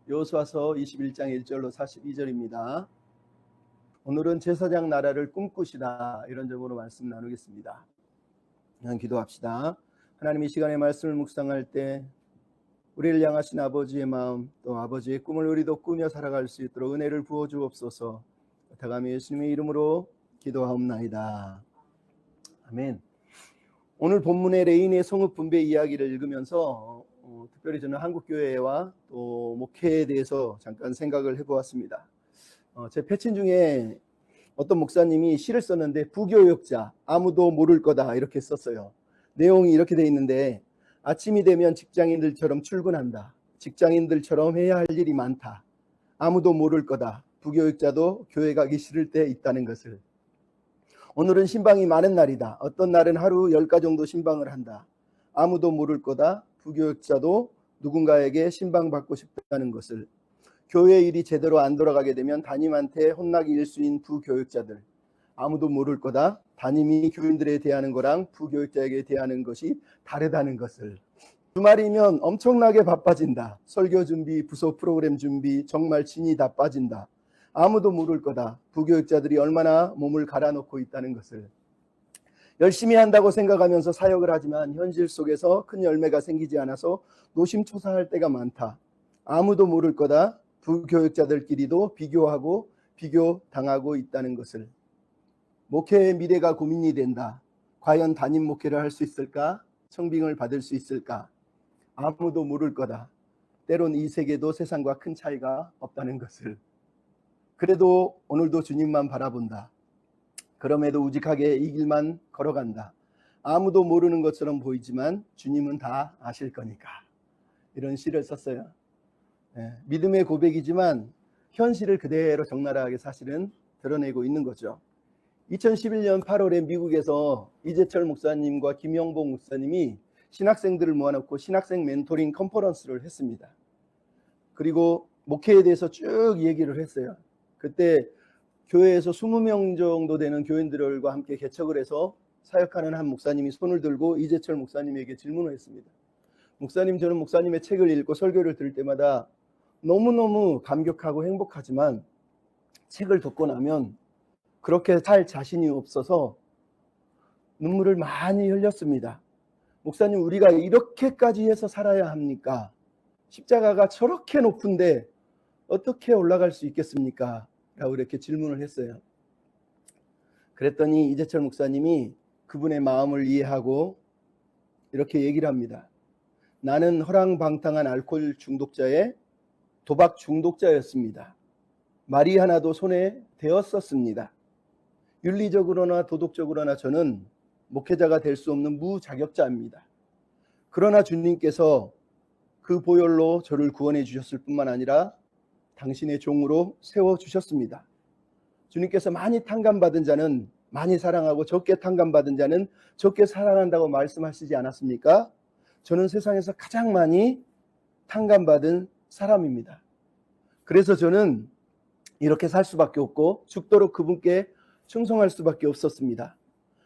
여호수아서 21장 1절로 42절입니다. 오늘은 제사장 나라를 꿈꾸시다 이런 점으로 말씀 나누겠습니다. 그냥 기도합시다. 하나님, 이 시간에 말씀을 묵상할 때 우리를 향하신 아버지의 마음, 또 아버지의 꿈을 우리도 꾸며 살아갈 수 있도록 은혜를 부어 주옵소서. 다감히 예수님의 이름으로 기도하옵나이다. 아멘. 오늘 본문의 레인의 성읍 분배 이야기를 읽으면서 특별히 저는 한국교회와 또 목회에 대해서 잠깐 생각을 해보았습니다. 제 패친 중에 어떤 목사님이 시를 썼는데 부교역자, 아무도 모를 거다 이렇게 썼어요. 내용이 이렇게 돼 있는데, 아침이 되면 직장인들처럼 출근한다. 직장인들처럼 해야 할 일이 많다. 아무도 모를 거다. 부교역자도 교회 가기 싫을 때 있다는 것을. 오늘은 신방이 많은 날이다. 어떤 날은 하루 10가 정도 신방을 한다. 아무도 모를 거다. 부교역자도 누군가에게 신방받고 싶다는 것을. 교회 일이 제대로 안 돌아가게 되면 담임한테 혼나기 일수인 부교역자들. 아무도 모를 거다. 담임이 교인들에 대하는 거랑 부교역자에게 대하는 것이 다르다는 것을. 주말이면 엄청나게 바빠진다. 설교 준비, 부서 프로그램 준비, 정말 진이 다 빠진다. 아무도 모를 거다. 부교역자들이 얼마나 몸을 갈아놓고 있다는 것을. 열심히 한다고 생각하면서 사역을 하지만 현실 속에서 큰 열매가 생기지 않아서 노심초사할 때가 많다. 아무도 모를 거다. 부교역자들끼리도 비교하고 비교당하고 있다는 것을. 목회의 미래가 고민이 된다. 과연 담임 목회를 할 수 있을까? 청빙을 받을 수 있을까? 아무도 모를 거다. 때론 이 세계도 세상과 큰 차이가 없다는 것을. 그래도 오늘도 주님만 바라본다. 그럼에도 우직하게 이 길만 걸어간다. 아무도 모르는 것처럼 보이지만 주님은 다 아실 거니까. 이런 시를 썼어요. 믿음의 고백이지만 현실을 그대로 적나라하게 사실은 드러내고 있는 거죠. 2011년 8월에 미국에서 이재철 목사님과 김영봉 목사님이 신학생들을 모아놓고 신학생 멘토링 컨퍼런스를 했습니다. 그리고 목회에 대해서 쭉 얘기를 했어요. 그때 교회에서 20명 정도 되는 교인들과 함께 개척을 해서 사역하는 한 목사님이 손을 들고 이재철 목사님에게 질문을 했습니다. 목사님, 저는 목사님의 책을 읽고 설교를 들을 때마다 너무너무 감격하고 행복하지만 책을 듣고 나면 그렇게 살 자신이 없어서 눈물을 많이 흘렸습니다. 목사님, 우리가 이렇게까지 해서 살아야 합니까? 십자가가 저렇게 높은데 어떻게 올라갈 수 있겠습니까? 라고 이렇게 질문을 했어요. 그랬더니 이재철 목사님이 그분의 마음을 이해하고 이렇게 얘기를 합니다. 나는 허랑방탕한 알코올 중독자의 도박 중독자였습니다. 말이 하나도 손에 대었었습니다. 윤리적으로나 도덕적으로나 저는 목회자가 될 수 없는 무자격자입니다. 그러나 주님께서 그 보혈로 저를 구원해 주셨을 뿐만 아니라 당신의 종으로 세워주셨습니다. 주님께서 많이 탕감받은 자는 많이 사랑하고 적게 탕감받은 자는 적게 사랑한다고 말씀하시지 않았습니까? 저는 세상에서 가장 많이 탕감받은 사람입니다. 그래서 저는 이렇게 살 수밖에 없고 죽도록 그분께 충성할 수밖에 없었습니다.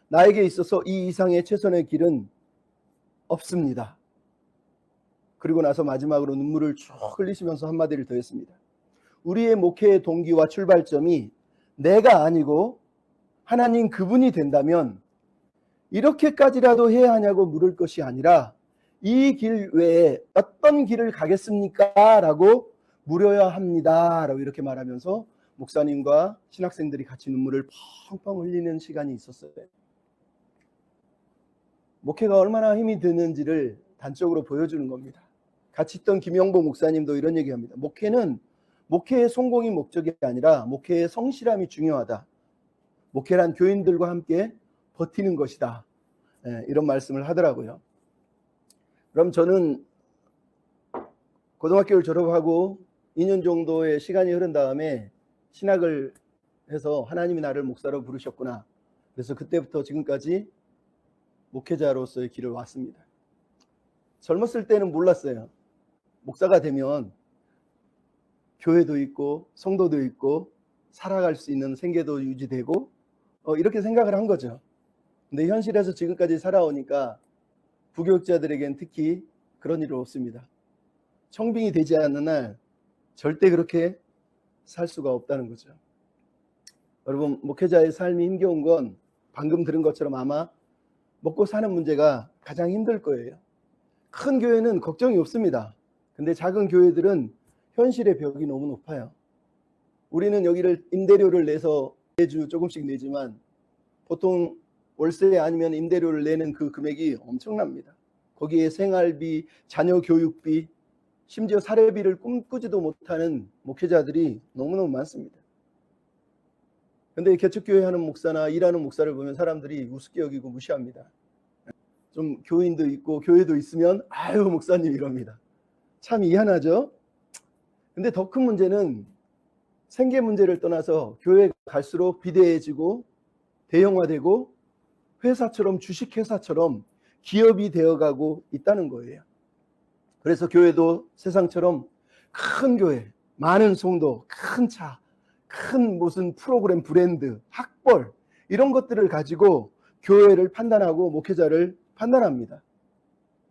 나에게 있어서 이 이상의 최선의 길은 없습니다. 그리고 나서 마지막으로 눈물을 쭉 흘리시면서 한마디를 더 했습니다. 우리의 목회의 동기와 출발점이 내가 아니고 하나님 그분이 된다면 이렇게까지라도 해야 하냐고 물을 것이 아니라 이 길 외에 어떤 길을 가겠습니까? 라고 물어야 합니다. 라고 이렇게 말하면서 목사님과 신학생들이 같이 눈물을 펑펑 흘리는 시간이 있었어요. 목회가 얼마나 힘이 드는지를 단적으로 보여주는 겁니다. 같이 있던 김영보 목사님도 이런 얘기합니다. 목회의 성공이 목적이 아니라 목회의 성실함이 중요하다. 목회란 교인들과 함께 버티는 것이다. 이런 말씀을 하더라고요. 그럼 저는 고등학교를 졸업하고 2년 정도의 시간이 흐른 다음에 신학을 해서 하나님이 나를 목사로 부르셨구나. 그래서 그때부터 지금까지 목회자로서의 길을 왔습니다. 젊었을 때는 몰랐어요. 목사가 되면 교회도 있고 성도도 있고 살아갈 수 있는 생계도 유지되고 이렇게 생각을 한 거죠. 근데 현실에서 지금까지 살아오니까 부교육자들에겐 특히 그런 일은 없습니다. 청빙이 되지 않는 날 절대 그렇게 살 수가 없다는 거죠. 여러분, 목회자의 삶이 힘겨운 건 방금 들은 것처럼 아마 먹고 사는 문제가 가장 힘들 거예요. 큰 교회는 걱정이 없습니다. 근데 작은 교회들은 현실의 벽이 너무 높아요. 우리는 여기를 임대료를 내서 매주 조금씩 내지만 보통 월세 아니면 임대료를 내는 그 금액이 엄청납니다. 거기에 생활비, 자녀 교육비, 심지어 사례비를 꿈꾸지도 못하는 목회자들이 너무너무 많습니다. 근데 개척교회 하는 목사나 일하는 목사를 보면 사람들이 우습게 여기고 무시합니다. 좀 교인도 있고 교회도 있으면 아유 목사님 이럽니다. 참 희한하죠? 근데 더 큰 문제는 생계 문제를 떠나서 교회가 갈수록 비대해지고 대형화되고 회사처럼 주식회사처럼 기업이 되어가고 있다는 거예요. 그래서 교회도 세상처럼 큰 교회, 많은 성도, 큰 차, 큰 무슨 프로그램 브랜드, 학벌 이런 것들을 가지고 교회를 판단하고 목회자를 판단합니다.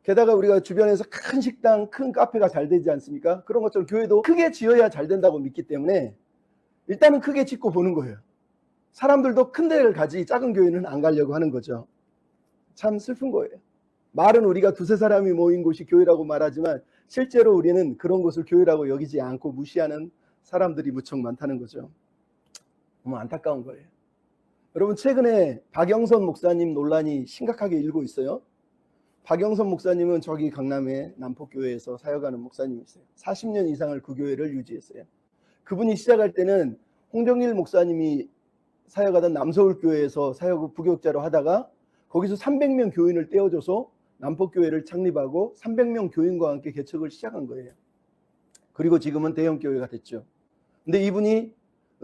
게다가 우리가 주변에서 큰 식당, 큰 카페가 잘 되지 않습니까? 그런 것처럼 교회도 크게 지어야 잘 된다고 믿기 때문에 일단은 크게 짓고 보는 거예요. 사람들도 큰 데를 가지 작은 교회는 안 가려고 하는 거죠. 참 슬픈 거예요. 말은 우리가 두세 사람이 모인 곳이 교회라고 말하지만 실제로 우리는 그런 곳을 교회라고 여기지 않고 무시하는 사람들이 무척 많다는 거죠. 너무 안타까운 거예요. 여러분, 최근에 박영선 목사님 논란이 심각하게 일고 있어요. 박영선 목사님은 저기 강남의 남포교회에서 사역하는 목사님이세요. 40년 이상을 그 교회를 유지했어요. 그분이 시작할 때는 홍정일 목사님이 사역하던 남서울교회에서 사역을 부교육자로 하다가 거기서 300명 교인을 떼어줘서 남포교회를 창립하고 300명 교인과 함께 개척을 시작한 거예요. 그리고 지금은 대형교회가 됐죠. 근데 이분이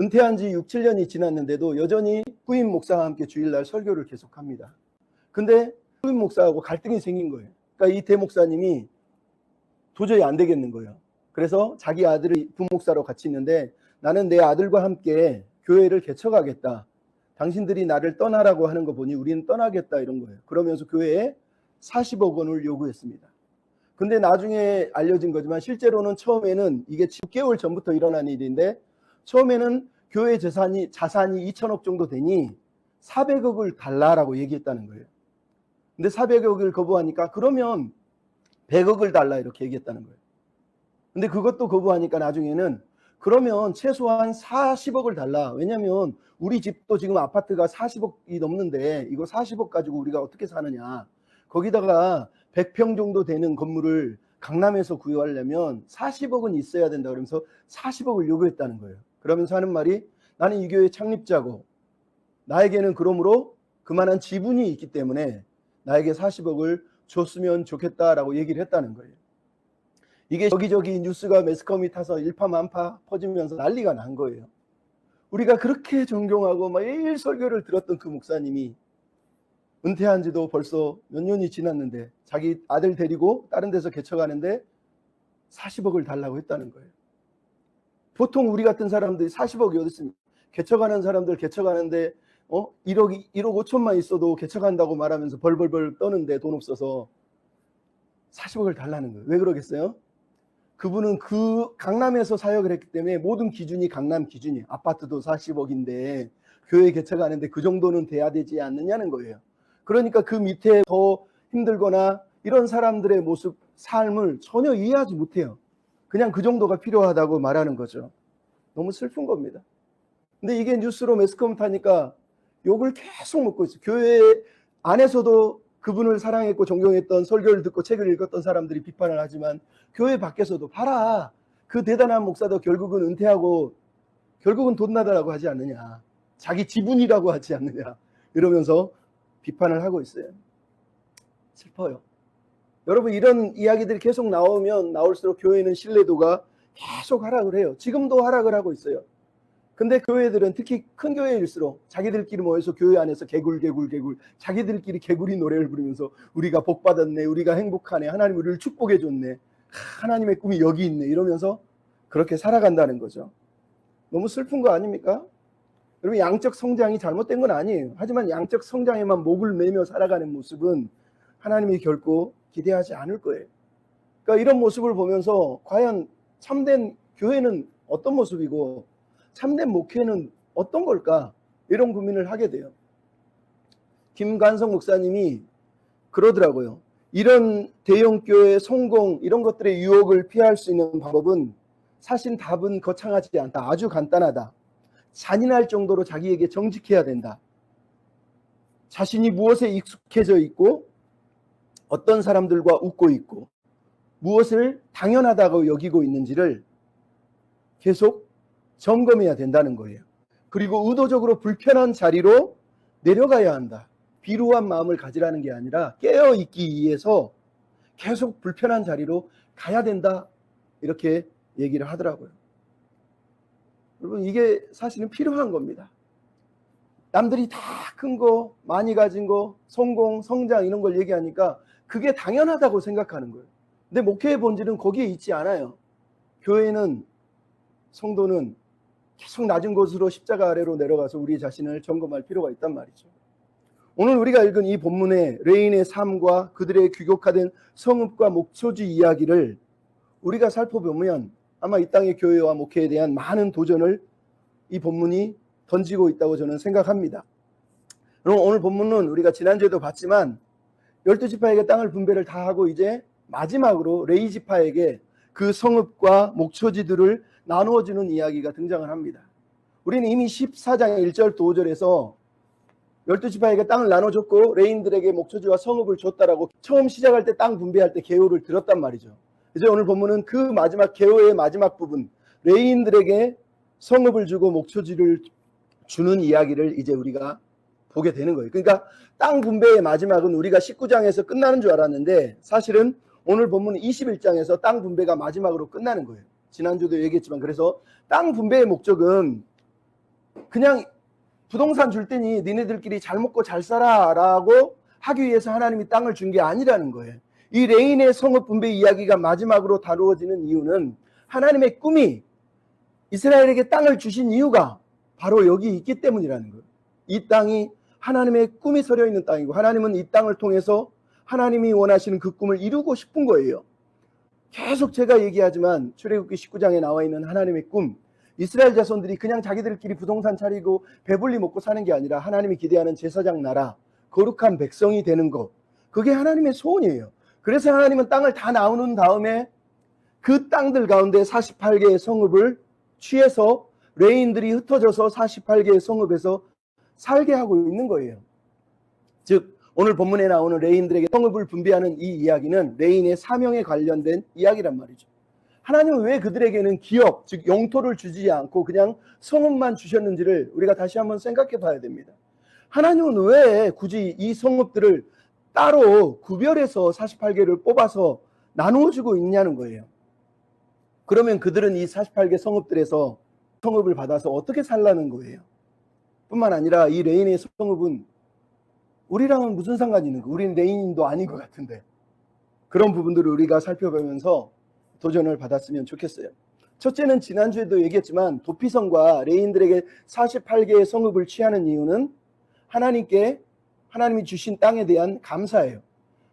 은퇴한 지 6, 7년이 지났는데도 여전히 후임 목사와 함께 주일날 설교를 계속합니다. 근데 후임 목사하고 갈등이 생긴 거예요. 그러니까 이 대목사님이 도저히 안 되겠는 거예요. 그래서 자기 아들이 부목사로 같이 있는데 나는 내 아들과 함께 교회를 개척하겠다. 당신들이 나를 떠나라고 하는 거 보니 우리는 떠나겠다 이런 거예요. 그러면서 교회에 40억 원을 요구했습니다. 근데 나중에 알려진 거지만 실제로는 처음에는 이게 6개월 전부터 일어난 일인데 처음에는 교회 자산이 2천억 정도 되니 400억을 달라라고 얘기했다는 거예요. 근데 400억을 거부하니까 그러면 100억을 달라 이렇게 얘기했다는 거예요. 근데 그것도 거부하니까 나중에는 그러면 최소한 40억을 달라. 왜냐면 우리 집도 지금 아파트가 40억이 넘는데 이거 40억 가지고 우리가 어떻게 사느냐. 거기다가 100평 정도 되는 건물을 강남에서 구입하려면 40억은 있어야 된다. 그러면서 40억을 요구했다는 거예요. 그러면서 하는 말이 나는 이 교회 창립자고 나에게는 그러므로 그만한 지분이 있기 때문에 나에게 40억을 줬으면 좋겠다라고 얘기를 했다는 거예요. 이게 여기저기 뉴스가 매스컴이 타서 일파만파 퍼지면서 난리가 난 거예요. 우리가 그렇게 존경하고 매일 설교를 들었던 그 목사님이 은퇴한 지도 벌써 몇 년이 지났는데 자기 아들 데리고 다른 데서 개척하는데 40억을 달라고 했다는 거예요. 보통 우리 같은 사람들이 40억이 어디 있습니까? 개척하는 사람들 개척하는데 1억 5천만 있어도 개척한다고 말하면서 벌벌벌 떠는데 돈 없어서 40억을 달라는 거예요. 왜 그러겠어요? 그분은 그 강남에서 사역을 했기 때문에 모든 기준이 강남 기준이에요. 아파트도 40억인데 교회 개척하는데 그 정도는 돼야 되지 않느냐는 거예요. 그러니까 그 밑에 더 힘들거나 이런 사람들의 모습, 삶을 전혀 이해하지 못해요. 그냥 그 정도가 필요하다고 말하는 거죠. 너무 슬픈 겁니다. 근데 이게 뉴스로 매스컴 타니까 욕을 계속 먹고 있어요. 교회 안에서도 그분을 사랑했고 존경했던 설교를 듣고 책을 읽었던 사람들이 비판을 하지만 교회 밖에서도 봐라. 그 대단한 목사도 결국은 은퇴하고 결국은 돈 나다라고 하지 않느냐. 자기 지분이라고 하지 않느냐. 이러면서 비판을 하고 있어요. 슬퍼요. 여러분 이런 이야기들이 계속 나오면 나올수록 교회는 신뢰도가 계속 하락을 해요. 지금도 하락을 하고 있어요. 근데 교회들은 특히 큰 교회일수록 자기들끼리 모여서 교회 안에서 개굴 자기들끼리 개구리 노래를 부르면서 우리가 복 받았네, 우리가 행복하네, 하나님 우리를 축복해 줬네, 하나님의 꿈이 여기 있네 이러면서 그렇게 살아간다는 거죠. 너무 슬픈 거 아닙니까? 여러분 양적 성장이 잘못된 건 아니에요. 하지만 양적 성장에만 목을 매며 살아가는 모습은 하나님이 결코 기대하지 않을 거예요. 그러니까 이런 모습을 보면서 과연 참된 교회는 어떤 모습이고 참된 목회는 어떤 걸까? 이런 고민을 하게 돼요. 김관성 목사님이 그러더라고요. 이런 대형교회 성공 이런 것들의 유혹을 피할 수 있는 방법은 사실 답은 거창하지 않다. 아주 간단하다. 잔인할 정도로 자기에게 정직해야 된다. 자신이 무엇에 익숙해져 있고 어떤 사람들과 웃고 있고 무엇을 당연하다고 여기고 있는지를 계속 점검해야 된다는 거예요. 그리고 의도적으로 불편한 자리로 내려가야 한다. 비루한 마음을 가지라는 게 아니라 깨어있기 위해서 계속 불편한 자리로 가야 된다. 이렇게 얘기를 하더라고요. 여러분, 이게 사실은 필요한 겁니다. 남들이 다 큰 거, 많이 가진 거, 성공, 성장 이런 걸 얘기하니까 그게 당연하다고 생각하는 거예요. 근데 목회의 본질은 거기에 있지 않아요. 교회는, 성도는 계속 낮은 곳으로 십자가 아래로 내려가서 우리 자신을 점검할 필요가 있단 말이죠. 오늘 우리가 읽은 이 본문의 레인의 삶과 그들의 규격화된 성읍과 목초지 이야기를 우리가 살펴보면 아마 이 땅의 교회와 목회에 대한 많은 도전을 이 본문이 던지고 있다고 저는 생각합니다. 그럼 오늘 본문은 우리가 지난주에도 봤지만 12지파에게 땅을 분배를 다 하고 이제 마지막으로 레위 지파에게 그 성읍과 목초지들을 나누어주는 이야기가 등장을 합니다. 우리는 이미 14장 1절 또 5절에서 12지파에게 땅을 나눠줬고 레인들에게 목초지와 성읍을 줬다라고 처음 시작할 때 땅 분배할 때 계호를 들었단 말이죠. 이제 오늘 본문은 그 마지막 계호의 마지막 부분 레인들에게 성읍을 주고 목초지를 주는 이야기를 이제 우리가 보게 되는 거예요. 그러니까 땅 분배의 마지막은 우리가 19장에서 끝나는 줄 알았는데 사실은 오늘 본문은 21장에서 땅 분배가 마지막으로 끝나는 거예요. 지난주도 얘기했지만 그래서 땅 분배의 목적은 그냥 부동산 줄 테니 니네들끼리 잘 먹고 잘 살아 라고 하기 위해서 하나님이 땅을 준 게 아니라는 거예요. 이 레인의 성읍 분배 이야기가 마지막으로 다루어지는 이유는 하나님의 꿈이 이스라엘에게 땅을 주신 이유가 바로 여기 있기 때문이라는 거예요. 이 땅이 하나님의 꿈이 서려 있는 땅이고 하나님은 이 땅을 통해서 하나님이 원하시는 그 꿈을 이루고 싶은 거예요. 계속 제가 얘기하지만 출애굽기 19장에 나와 있는 하나님의 꿈, 이스라엘 자손들이 그냥 자기들끼리 부동산 차리고 배불리 먹고 사는 게 아니라 하나님이 기대하는 제사장 나라, 거룩한 백성이 되는 것, 그게 하나님의 소원이에요. 그래서 하나님은 땅을 다 나누는 다음에 그 땅들 가운데 48개의 성읍을 취해서 레인들이 흩어져서 48개의 성읍에서 살게 하고 있는 거예요. 즉 오늘 본문에 나오는 레인들에게 성읍을 분배하는 이 이야기는 레인의 사명에 관련된 이야기란 말이죠. 하나님은 왜 그들에게는 기업, 즉 영토를 주지 않고 그냥 성읍만 주셨는지를 우리가 다시 한번 생각해 봐야 됩니다. 하나님은 왜 굳이 이 성읍들을 따로 구별해서 48개를 뽑아서 나누어 주고 있냐는 거예요. 그러면 그들은 이 48개 성읍들에서 성읍을 받아서 어떻게 살라는 거예요. 뿐만 아니라 이 레인의 성읍은 우리랑은 무슨 상관이 있는 거예요. 우리는 레인도 아닌 것 같은데. 그런 부분들을 우리가 살펴보면서 도전을 받았으면 좋겠어요. 첫째는 지난주에도 얘기했지만 도피성과 레인들에게 48개의 성읍을 취하는 이유는 하나님이 주신 땅에 대한 감사예요.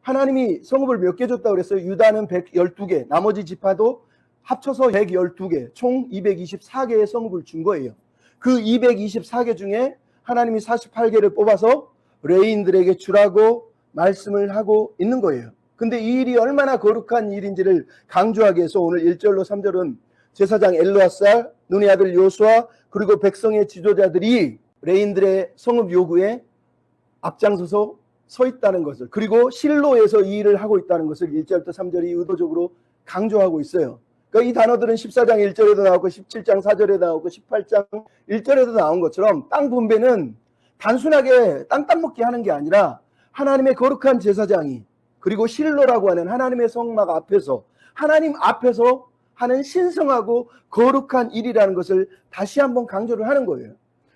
하나님이 성읍을 몇 개 줬다고 그랬어요? 유다는 112개, 나머지 지파도 합쳐서 112개, 총 224개의 성읍을 준 거예요. 그 224개 중에 하나님이 48개를 뽑아서 레인들에게 주라고 말씀을 하고 있는 거예요. 근데 이 일이 얼마나 거룩한 일인지를 강조하기 위해서 오늘 1절로 3절은 제사장 엘르아살, 눈의 아들 요수아, 그리고 백성의 지도자들이 레인들의 성읍 요구에 앞장서서 서 있다는 것을, 그리고 실로에서 이 일을 하고 있다는 것을 1절부터 3절이 의도적으로 강조하고 있어요. 그러니까 이 단어들은 14장 1절에도 나오고 17장 4절에도 나오고 18장 1절에도 나온 것처럼 땅 분배는 단순하게 땅 따먹기 하는 게 아니라 하나님의 거룩한 제사장이, 그리고 실로라고 하는 하나님의 성막 앞에서, 하나님 앞에서 하는 신성하고 거룩한 일이라는 것을 다시 한번 강조를 하는 거예요.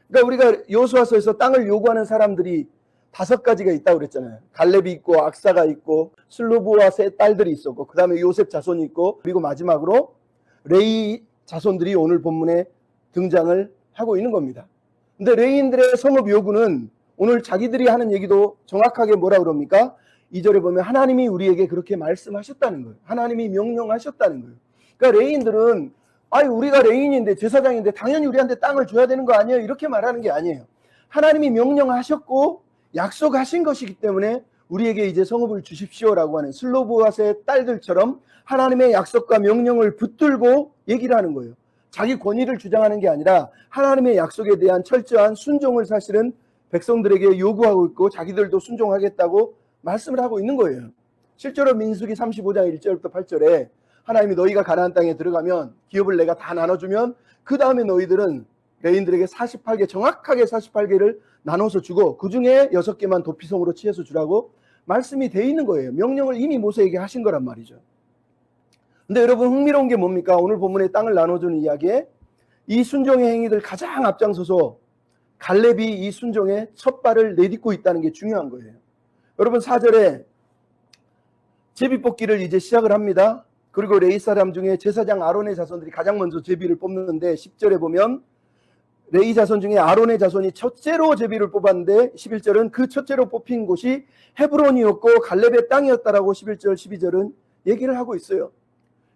그러니까 우리가 여호수아서에서 땅을 요구하는 사람들이 5가지가 있다고 그랬잖아요. 갈렙이 있고 악사가 있고 슬로브와 세 딸들이 있었고 그 다음에 요셉 자손이 있고 그리고 마지막으로 레위 자손들이 오늘 본문에 등장을 하고 있는 겁니다. 근데 레위인들의 성읍 요구는 오늘 자기들이 하는 얘기도 정확하게 뭐라 그럽니까? 2절에 보면 하나님이 우리에게 그렇게 말씀하셨다는 거예요. 하나님이 명령하셨다는 거예요. 그러니까 레위인들은 아니 우리가 레인인데 제사장인데 당연히 우리한테 땅을 줘야 되는 거 아니에요? 이렇게 말하는 게 아니에요. 하나님이 명령하셨고 약속하신 것이기 때문에 우리에게 이제 성읍을 주십시오라고 하는 슬로보아스의 딸들처럼 하나님의 약속과 명령을 붙들고 얘기를 하는 거예요. 자기 권위를 주장하는 게 아니라 하나님의 약속에 대한 철저한 순종을 사실은 백성들에게 요구하고 있고 자기들도 순종하겠다고 말씀을 하고 있는 거예요. 실제로 민수기 35장 1절부터 8절에 하나님이 너희가 가나안 땅에 들어가면 기업을 내가 다 나눠주면 그 다음에 너희들은 레인들에게 48개 정확하게 48개를 나눠서 주고 그 중에 6개만 도피성으로 취해서 주라고 말씀이 돼 있는 거예요. 명령을 이미 모세에게 하신 거란 말이죠. 근데 여러분 흥미로운 게 뭡니까? 오늘 본문에 땅을 나눠주는 이야기에 이 순종의 행위들 가장 앞장서서 갈렙이 이 순종의 첫 발을 내딛고 있다는 게 중요한 거예요. 여러분 4절에 제비뽑기를 이제 시작을 합니다. 그리고 레위 사람 중에 제사장 아론의 자손들이 가장 먼저 제비를 뽑는데 10절에 보면 레위 자손 중에 아론의 자손이 첫째로 제비를 뽑았는데 11절은 그 첫째로 뽑힌 곳이 헤브론이었고 갈렙의 땅이었다라고 11절 12절은 얘기를 하고 있어요.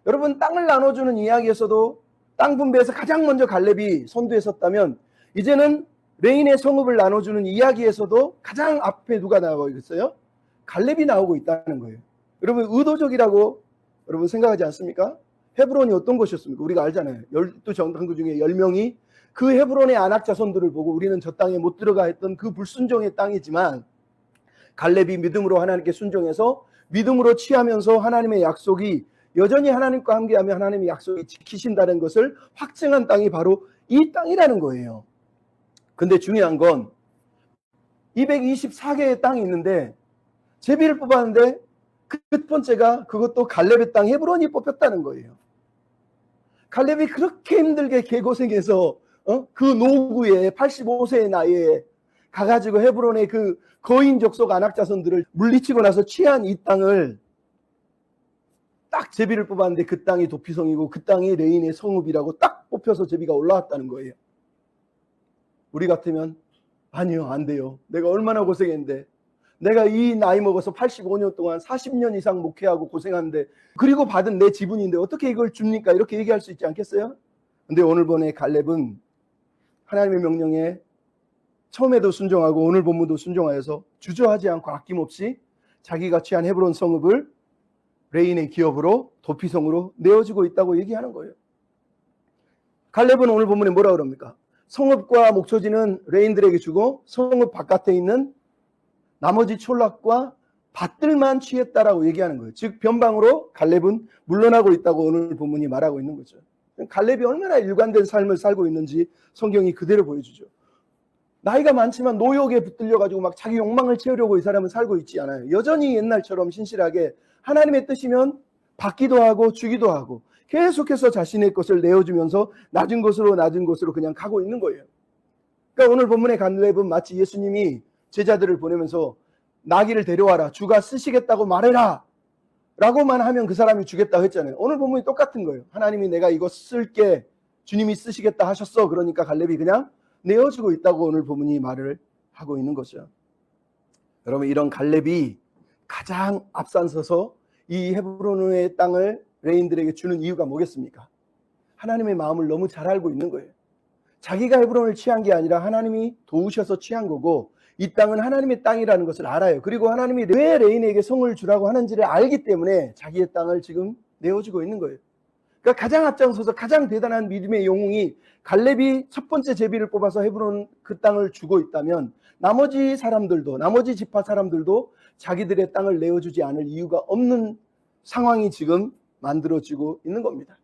여러분 땅을 나눠주는 이야기에서도 땅 분배에서 가장 먼저 갈렙이 선두에 섰다면 이제는 레인의 성읍을 나눠주는 이야기에서도 가장 앞에 누가 나오고 있어요? 갈렙이 나오고 있다는 거예요. 여러분 의도적이라고 여러분 생각하지 않습니까? 헤브론이 어떤 곳이었습니까? 우리가 알잖아요. 12정탐구 중에 10명이 그 헤브론의 아낙 자손들을 보고 우리는 저 땅에 못 들어가 했던 그 불순종의 땅이지만 갈렙이 믿음으로 하나님께 순종해서 믿음으로 취하면서 하나님의 약속이 여전히 하나님과 함께하며 하나님의 약속이 지키신다는 것을 확증한 땅이 바로 이 땅이라는 거예요. 근데 중요한 건 224개의 땅이 있는데 제비를 뽑았는데 그 첫 번째가 그것도 갈렙의 땅 헤브론이 뽑혔다는 거예요. 갈렙이 그렇게 힘들게 개고생해서 그 노구에 85세의 나이에 가가지고 헤브론의 그 거인 족속 아낙 자손들을 물리치고 나서 취한 이 땅을 딱 제비를 뽑았는데 그 땅이 도피성이고 그 땅이 레인의 성읍이라고 딱 뽑혀서 제비가 올라왔다는 거예요. 우리 같으면 아니요 안 돼요. 내가 얼마나 고생했는데 내가 이 나이 먹어서 85년 동안 40년 이상 목회하고 고생하는데 그리고 받은 내 지분인데 어떻게 이걸 줍니까? 이렇게 얘기할 수 있지 않겠어요? 근데 오늘 본의 갈렙은 하나님의 명령에 처음에도 순종하고 오늘 본문도 순종하여서 주저하지 않고 아낌없이 자기가 취한 헤브론 성읍을 레인의 기업으로 도피성으로 내어주고 있다고 얘기하는 거예요. 갈렙은 오늘 본문에 뭐라 그럽니까? 성읍과 목초지는 레인들에게 주고 성읍 바깥에 있는 나머지 촌락과 밭들만 취했다라고 얘기하는 거예요. 즉 변방으로 갈렙은 물러나고 있다고 오늘 본문이 말하고 있는 거죠. 갈렙이 얼마나 일관된 삶을 살고 있는지 성경이 그대로 보여주죠. 나이가 많지만 노역에 붙들려가지고 막 자기 욕망을 채우려고 이 사람은 살고 있지 않아요. 여전히 옛날처럼 신실하게 하나님의 뜻이면 받기도 하고 주기도 하고 계속해서 자신의 것을 내어주면서 낮은 곳으로 그냥 가고 있는 거예요. 그러니까 오늘 본문의 갈렙은 마치 예수님이 제자들을 보내면서 나귀를 데려와라. 주가 쓰시겠다고 말해라. 라고만 하면 그 사람이 주겠다고 했잖아요. 오늘 본문이 똑같은 거예요. 하나님이 내가 이거 쓸게. 주님이 쓰시겠다 하셨어. 그러니까 갈렙이 그냥 내어주고 있다고 오늘 본문이 말을 하고 있는 거죠. 여러분 이런 갈렙이 가장 앞장서서 이 헤브론의 땅을 레인들에게 주는 이유가 뭐겠습니까? 하나님의 마음을 너무 잘 알고 있는 거예요. 자기가 헤브론을 취한 게 아니라 하나님이 도우셔서 취한 거고 이 땅은 하나님의 땅이라는 것을 알아요. 그리고 하나님이 왜 레인에게 성을 주라고 하는지를 알기 때문에 자기의 땅을 지금 내어주고 있는 거예요. 그러니까 가장 앞장서서 가장 대단한 믿음의 영웅이 갈렙이 첫 번째 제비를 뽑아서 헤브론 그 땅을 주고 있다면 나머지 사람들도 나머지 지파 사람들도 자기들의 땅을 내어주지 않을 이유가 없는 상황이 지금 만들어지고 있는 겁니다.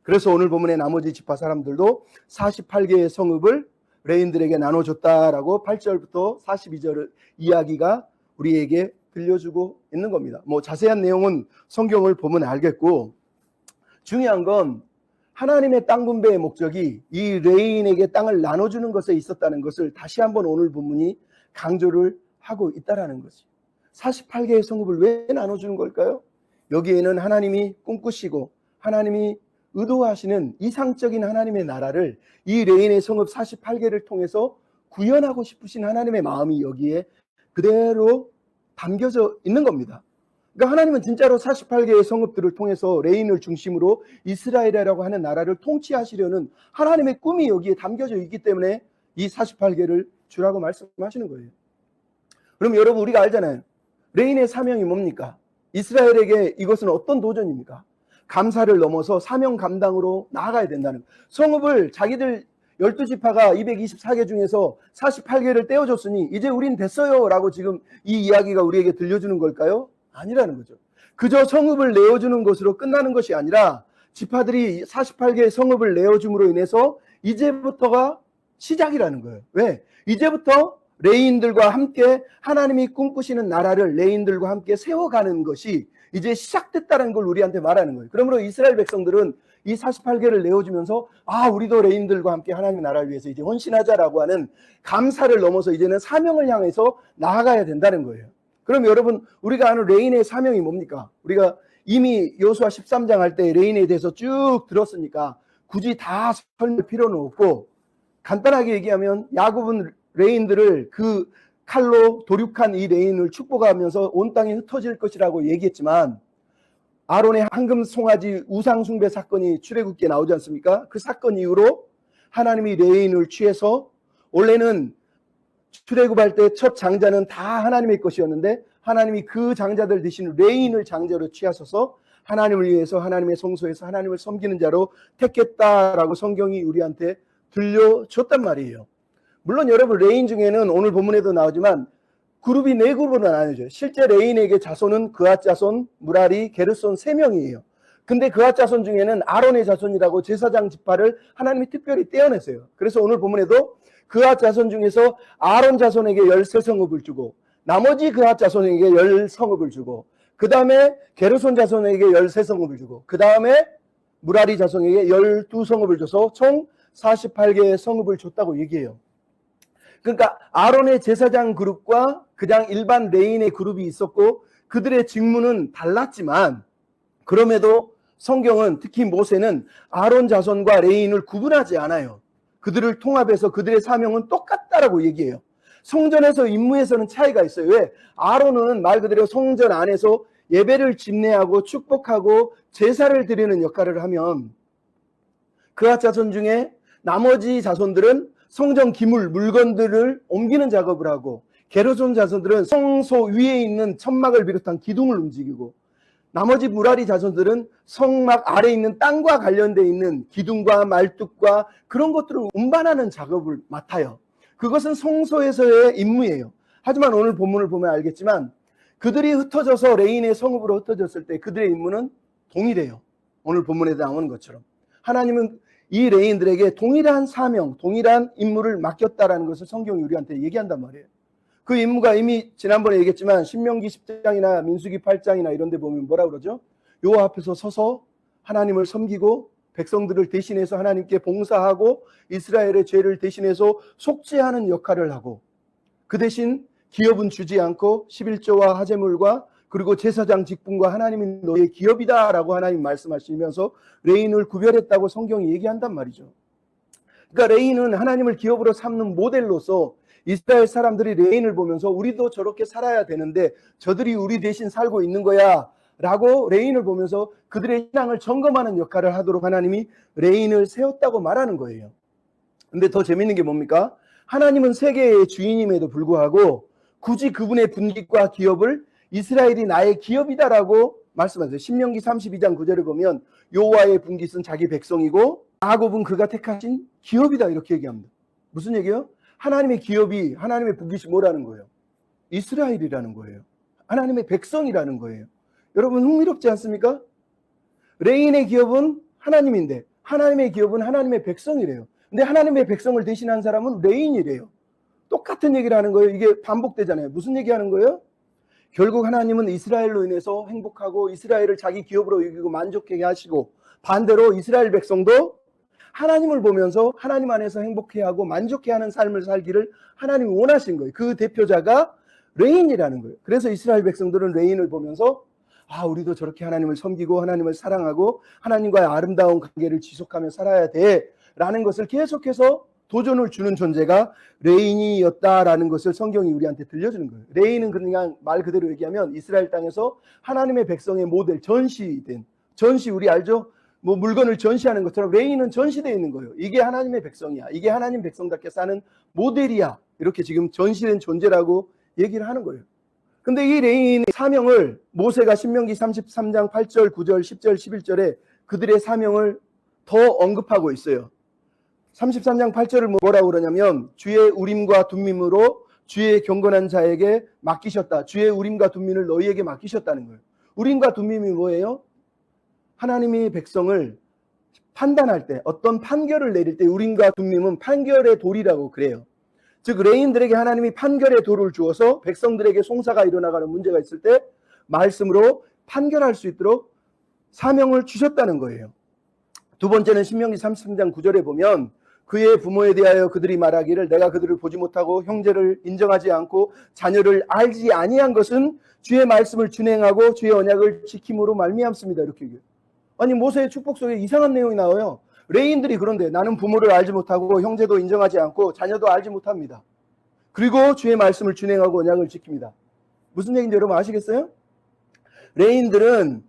그래서 오늘 본문의 나머지 지파 사람들도 48개의 성읍을 레인들에게 나눠줬다라고 8절부터 42절 이야기가 우리에게 들려주고 있는 겁니다. 뭐 자세한 내용은 성경을 보면 알겠고 중요한 건 하나님의 땅 분배의 목적이 이 레인에게 땅을 나눠주는 것에 있었다는 것을 다시 한번 오늘 본문이 강조를 하고 있다라는 거지. 48개의 성읍을 왜 나눠주는 걸까요? 여기에는 하나님이 꿈꾸시고 하나님이 의도하시는 이상적인 하나님의 나라를 이 레인의 성읍 48개를 통해서 구현하고 싶으신 하나님의 마음이 여기에 그대로 담겨져 있는 겁니다. 그러니까 하나님은 진짜로 48개의 성읍들을 통해서 레인을 중심으로 이스라엘이라고 하는 나라를 통치하시려는 하나님의 꿈이 여기에 담겨져 있기 때문에 이 48개를 주라고 말씀하시는 거예요. 그럼 여러분, 우리가 알잖아요. 레인의 사명이 뭡니까? 이스라엘에게 이것은 어떤 도전입니까? 감사를 넘어서 사명 감당으로 나아가야 된다는 거예요. 성읍을 자기들 12지파가 224개 중에서 48개를 떼어줬으니 이제 우린 됐어요 라고 지금 이 이야기가 우리에게 들려주는 걸까요? 아니라는 거죠. 그저 성읍을 내어주는 것으로 끝나는 것이 아니라 지파들이 48개의 성읍을 내어줌으로 인해서 이제부터가 시작이라는 거예요. 왜? 이제부터 레인들과 함께 하나님이 꿈꾸시는 나라를 레인들과 함께 세워가는 것이 이제 시작됐다는 걸 우리한테 말하는 거예요. 그러므로 이스라엘 백성들은 이 48개를 내어주면서 우리도 레인들과 함께 하나님의 나라를 위해서 이제 헌신하자라고 하는 감사를 넘어서 이제는 사명을 향해서 나아가야 된다는 거예요. 그럼 여러분, 우리가 아는 레인의 사명이 뭡니까? 우리가 이미 여호수아 13장 할 때 레인에 대해서 쭉 들었으니까 굳이 다 설명할 필요는 없고, 간단하게 얘기하면 야곱은 레인들을 그 칼로 도륙한 이 레인을 축복하면서 온 땅에 흩어질 것이라고 얘기했지만, 아론의 황금 송아지 우상 숭배 사건이 출애굽기에 나오지 않습니까? 그 사건 이후로 하나님이 레인을 취해서, 원래는 출애굽할 때 첫 장자는 다 하나님의 것이었는데 하나님이 그 장자들 대신 레인을 장자로 취하셔서 하나님을 위해서 하나님의 성소에서 하나님을 섬기는 자로 택했다라고 성경이 우리한테 들려줬단 말이에요. 물론 여러분, 레인 중에는 오늘 본문에도 나오지만 그룹이 4그룹으로 나뉘어져요. 실제 레인에게 자손은 그앗 자손, 무라리, 게르손 3명이에요. 근데 그앗 자손 중에는 아론의 자손이라고 제사장 지파를 하나님이 특별히 떼어냈어요. 그래서 오늘 본문에도 그앗 자손 중에서 아론 자손에게 13성읍을 주고, 나머지 그앗 자손에게 10성읍을 주고, 그 다음에 게르손 자손에게 13성읍을 주고, 그 다음에 무라리 자손에게 12성읍을 줘서 총 48개의 성읍을 줬다고 얘기해요. 그러니까 아론의 제사장 그룹과 그냥 일반 레인의 그룹이 있었고 그들의 직무는 달랐지만, 그럼에도 성경은, 특히 모세는 아론 자손과 레인을 구분하지 않아요. 그들을 통합해서 그들의 사명은 똑같다라고 얘기해요. 성전에서 임무에서는 차이가 있어요. 왜? 아론은 말 그대로 성전 안에서 예배를 집례하고 축복하고 제사를 드리는 역할을 하면, 그앗 자손 중에 나머지 자손들은 성전 기물, 물건들을 옮기는 작업을 하고, 게르손 자손들은 성소 위에 있는 천막을 비롯한 기둥을 움직이고, 나머지 무라리 자손들은 성막 아래에 있는 땅과 관련되어 있는 기둥과 말뚝과 그런 것들을 운반하는 작업을 맡아요. 그것은 성소에서의 임무예요. 하지만 오늘 본문을 보면 알겠지만 그들이 흩어져서 레인의 성읍으로 흩어졌을 때 그들의 임무는 동일해요. 오늘 본문에 나오는 것처럼 하나님은 이 레인들에게 동일한 사명, 동일한 임무를 맡겼다라는 것을 성경이 우리한테 얘기한단 말이에요. 그 임무가 이미 지난번에 얘기했지만 신명기 10장이나 민수기 8장이나 이런 데 보면 뭐라 그러죠? 여호와 앞에서 서서 하나님을 섬기고 백성들을 대신해서 하나님께 봉사하고 이스라엘의 죄를 대신해서 속죄하는 역할을 하고, 그 대신 기업은 주지 않고 11조와 하제물과 그리고 제사장 직분과 하나님이 너의 기업이다 라고 하나님 말씀하시면서 레인을 구별했다고 성경이 얘기한단 말이죠. 그러니까 레인은 하나님을 기업으로 삼는 모델로서 이스라엘 사람들이 레인을 보면서 우리도 저렇게 살아야 되는데 저들이 우리 대신 살고 있는 거야 라고 레인을 보면서 그들의 신앙을 점검하는 역할을 하도록 하나님이 레인을 세웠다고 말하는 거예요. 근데 더 재밌는 게 뭡니까? 하나님은 세계의 주인임에도 불구하고 굳이 그분의 분깃과 기업을 이스라엘이 나의 기업이다라고 말씀하세요. 신명기 32장 9절을 보면 여호와의 분깃은 자기 백성이고 야곱은 그가 택하신 기업이다 이렇게 얘기합니다. 무슨 얘기예요? 하나님의 기업이, 하나님의 분깃이 뭐라는 거예요? 이스라엘이라는 거예요. 하나님의 백성이라는 거예요. 여러분 흥미롭지 않습니까? 레인의 기업은 하나님인데 하나님의 기업은 하나님의 백성이래요. 근데 하나님의 백성을 대신한 사람은 레인이래요. 똑같은 얘기를 하는 거예요. 이게 반복되잖아요. 무슨 얘기하는 거예요? 결국 하나님은 이스라엘로 인해서 행복하고 이스라엘을 자기 기업으로 여기고 만족하게 하시고, 반대로 이스라엘 백성도 하나님을 보면서 하나님 안에서 행복해하고 만족해하는 삶을 살기를 하나님이 원하신 거예요. 그 대표자가 레인이라는 거예요. 그래서 이스라엘 백성들은 레인을 보면서 우리도 저렇게 하나님을 섬기고 하나님을 사랑하고 하나님과의 아름다운 관계를 지속하며 살아야 돼 라는 것을 계속해서 도전을 주는 존재가 레인이었다라는 것을 성경이 우리한테 들려주는 거예요. 레인은 그냥 말 그대로 얘기하면 이스라엘 땅에서 하나님의 백성의 모델, 전시 우리 알죠? 뭐 물건을 전시하는 것처럼 레인은 전시되어 있는 거예요. 이게 하나님의 백성이야. 이게 하나님 백성답게 사는 모델이야. 이렇게 지금 전시된 존재라고 얘기를 하는 거예요. 근데 이 레인의 사명을 모세가 신명기 33장 8절, 9절, 10절, 11절에 그들의 사명을 더 언급하고 있어요. 33장 8절을 뭐라고 그러냐면 주의 우림과 둠밈으로 주의 경건한 자에게 맡기셨다. 주의 우림과 둠밈을 너희에게 맡기셨다는 거예요. 우림과 둠밈이 뭐예요? 하나님이 백성을 판단할 때, 어떤 판결을 내릴 때 우림과 둠밈은 판결의 돌이라고 그래요. 즉 레인들에게 하나님이 판결의 돌을 주어서 백성들에게 송사가 일어나가는 문제가 있을 때 말씀으로 판결할 수 있도록 사명을 주셨다는 거예요. 두 번째는 신명기 33장 9절에 보면 그의 부모에 대하여 그들이 말하기를 내가 그들을 보지 못하고 형제를 인정하지 않고 자녀를 알지 아니한 것은 주의 말씀을 준행하고 주의 언약을 지킴으로 말미암습니다. 이렇게 얘기해요. 아니 모세의 축복 속에 이상한 내용이 나와요. 레인들이 그런데 나는 부모를 알지 못하고 형제도 인정하지 않고 자녀도 알지 못합니다. 그리고 주의 말씀을 준행하고 언약을 지킵니다. 무슨 얘기인지 여러분 아시겠어요? 레인들은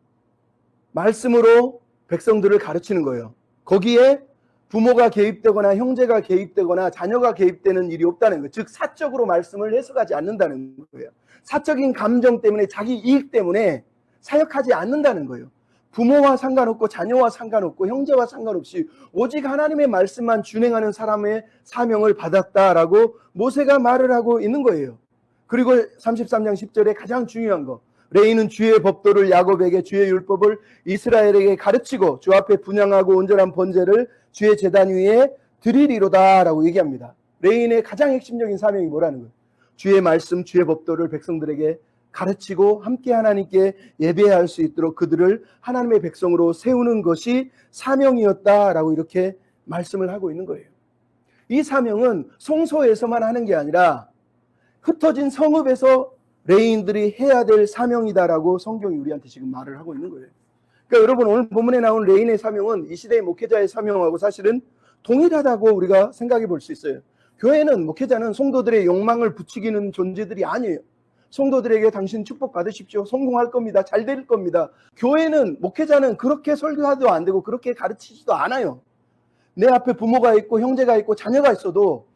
말씀으로 백성들을 가르치는 거예요. 거기에 부모가 개입되거나 형제가 개입되거나 자녀가 개입되는 일이 없다는 거예요. 즉 사적으로 말씀을 해석하지 않는다는 거예요. 사적인 감정 때문에 자기 이익 때문에 사역하지 않는다는 거예요. 부모와 상관없고 자녀와 상관없고 형제와 상관없이 오직 하나님의 말씀만 준행하는 사람의 사명을 받았다라고 모세가 말을 하고 있는 거예요. 그리고 33장 10절에 가장 중요한 거, 레인은 주의 법도를 야곱에게 주의 율법을 이스라엘에게 가르치고 주 앞에 분향하고 온전한 번제를 주의 제단 위에 드리리로다 라고 얘기합니다. 레인의 가장 핵심적인 사명이 뭐라는 거예요? 주의 말씀, 주의 법도를 백성들에게 가르치고 함께 하나님께 예배할 수 있도록 그들을 하나님의 백성으로 세우는 것이 사명이었다라고 이렇게 말씀을 하고 있는 거예요. 이 사명은 성소에서만 하는 게 아니라 흩어진 성읍에서 레인들이 해야 될 사명이다라고 성경이 우리한테 지금 말을 하고 있는 거예요. 그러니까 여러분 오늘 본문에 나온 레인의 사명은 이 시대의 목회자의 사명하고 사실은 동일하다고 우리가 생각해 볼 수 있어요. 교회는 목회자는 성도들의 욕망을 부추기는 존재들이 아니에요. 성도들에게 당신 축복 받으십시오. 성공할 겁니다. 잘 될 겁니다. 교회는 목회자는 그렇게 설교하도 안 되고 그렇게 가르치지도 않아요. 내 앞에 부모가 있고 형제가 있고 자녀가 있어도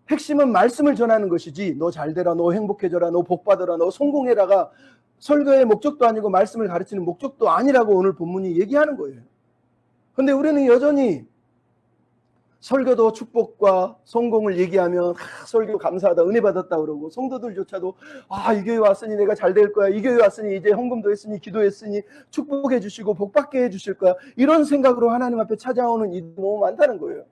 핵심은 말씀을 전하는 것이지 너 잘 되라, 너 행복해져라, 너 복 받아라, 너 성공해라가 설교의 목적도 아니고 말씀을 가르치는 목적도 아니라고 오늘 본문이 얘기하는 거예요. 그런데 우리는 여전히 설교도 축복과 성공을 얘기하면 설교 감사하다, 은혜 받았다 그러고 성도들조차도 이 교회 왔으니 내가 잘 될 거야, 이 교회 왔으니 이제 헌금도 했으니 기도했으니 축복해 주시고 복 받게 해 주실 거야, 이런 생각으로 하나님 앞에 찾아오는 일이 너무 많다는 거예요.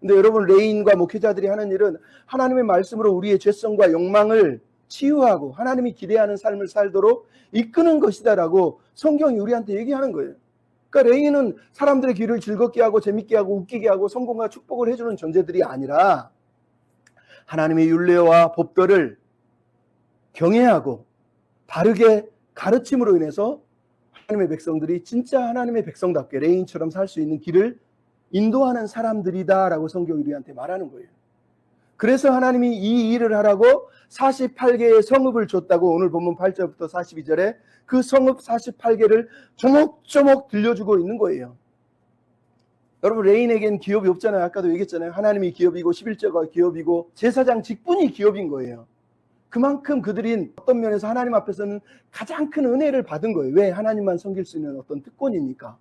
근데 여러분 레인과 목회자들이 하는 일은 하나님의 말씀으로 우리의 죄성과 욕망을 치유하고 하나님이 기대하는 삶을 살도록 이끄는 것이다라고 성경이 우리한테 얘기하는 거예요. 그러니까 레인은 사람들의 귀를 즐겁게 하고 재밌게 하고 웃기게 하고 성공과 축복을 해주는 존재들이 아니라 하나님의 율례와 법도를 경외하고 바르게 가르침으로 인해서 하나님의 백성들이 진짜 하나님의 백성답게 레인처럼 살 수 있는 길을 인도하는 사람들이다라고 성경이 우리한테 말하는 거예요. 그래서 하나님이 이 일을 하라고 48개의 성읍을 줬다고 오늘 본문 8절부터 42절에 그 성읍 48개를 조목조목 들려주고 있는 거예요. 여러분 레인에겐 기업이 없잖아요. 아까도 얘기했잖아요. 하나님이 기업이고 11조가 기업이고 제사장 직분이 기업인 거예요. 그만큼 그들이 어떤 면에서 하나님 앞에서는 가장 큰 은혜를 받은 거예요. 왜? 하나님만 섬길 수 있는 어떤 특권이니까.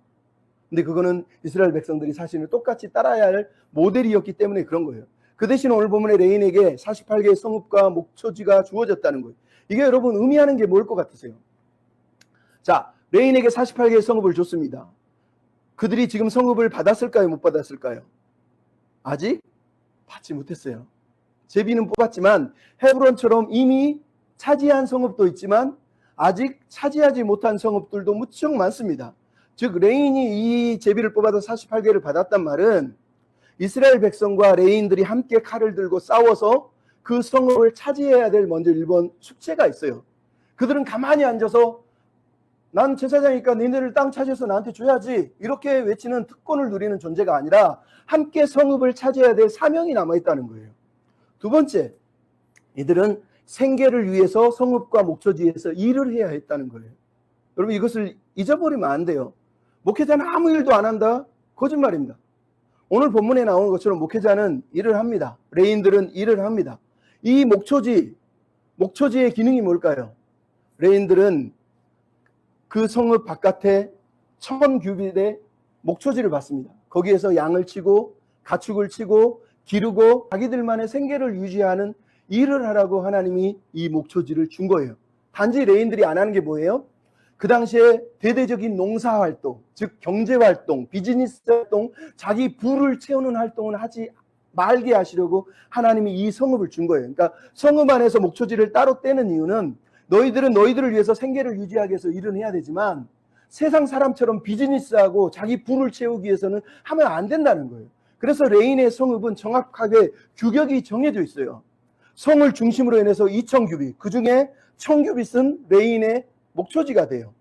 근데 그거는 이스라엘 백성들이 사실은 똑같이 따라야 할 모델이었기 때문에 그런 거예요. 그 대신 오늘 본문에 레인에게 48개의 성읍과 목초지가 주어졌다는 거예요. 이게 여러분 의미하는 게 뭘 것 같으세요? 자, 레인에게 48개의 성읍을 줬습니다. 그들이 지금 성읍을 받았을까요? 못 받았을까요? 아직 받지 못했어요. 제비는 뽑았지만 헤브론처럼 이미 차지한 성읍도 있지만 아직 차지하지 못한 성읍들도 무척 많습니다. 즉 레인이 이 제비를 뽑아서 48개를 받았단 말은 이스라엘 백성과 레인들이 함께 칼을 들고 싸워서 그 성읍을 차지해야 될 먼저 1번 숙제가 있어요. 그들은 가만히 앉아서 난 제사장이니까 니네를 땅 차지해서 나한테 줘야지, 이렇게 외치는 특권을 누리는 존재가 아니라 함께 성읍을 차지해야 될 사명이 남아있다는 거예요. 두 번째, 이들은 생계를 위해서 성읍과 목초지에서 일을 해야 했다는 거예요. 여러분, 이것을 잊어버리면 안 돼요. 목회자는 아무 일도 안 한다? 거짓말입니다. 오늘 본문에 나오는 것처럼 목회자는 일을 합니다. 레인들은 일을 합니다. 이 목초지의 기능이 뭘까요? 레인들은 그 성읍 바깥에 1000규빗의 목초지를 받습니다. 거기에서 양을 치고 가축을 치고 기르고 자기들만의 생계를 유지하는 일을 하라고 하나님이 이 목초지를 준 거예요. 단지 레인들이 안 하는 게 뭐예요? 그 당시에 대대적인 농사활동, 즉 경제활동, 비즈니스활동, 자기 부를 채우는 활동을 하지 말게 하시려고 하나님이 이 성읍을 준 거예요. 그러니까 성읍 안에서 목초지를 따로 떼는 이유는 너희들은 너희들을 위해서 생계를 유지하기 위해서 일은 해야 되지만 세상 사람처럼 비즈니스하고 자기 부를 채우기 위해서는 하면 안 된다는 거예요. 그래서 레인의 성읍은 정확하게 규격이 정해져 있어요. 성을 중심으로 인해서 2000규빗, 그 중에 1000규빗은 레인의 목초지가 돼요.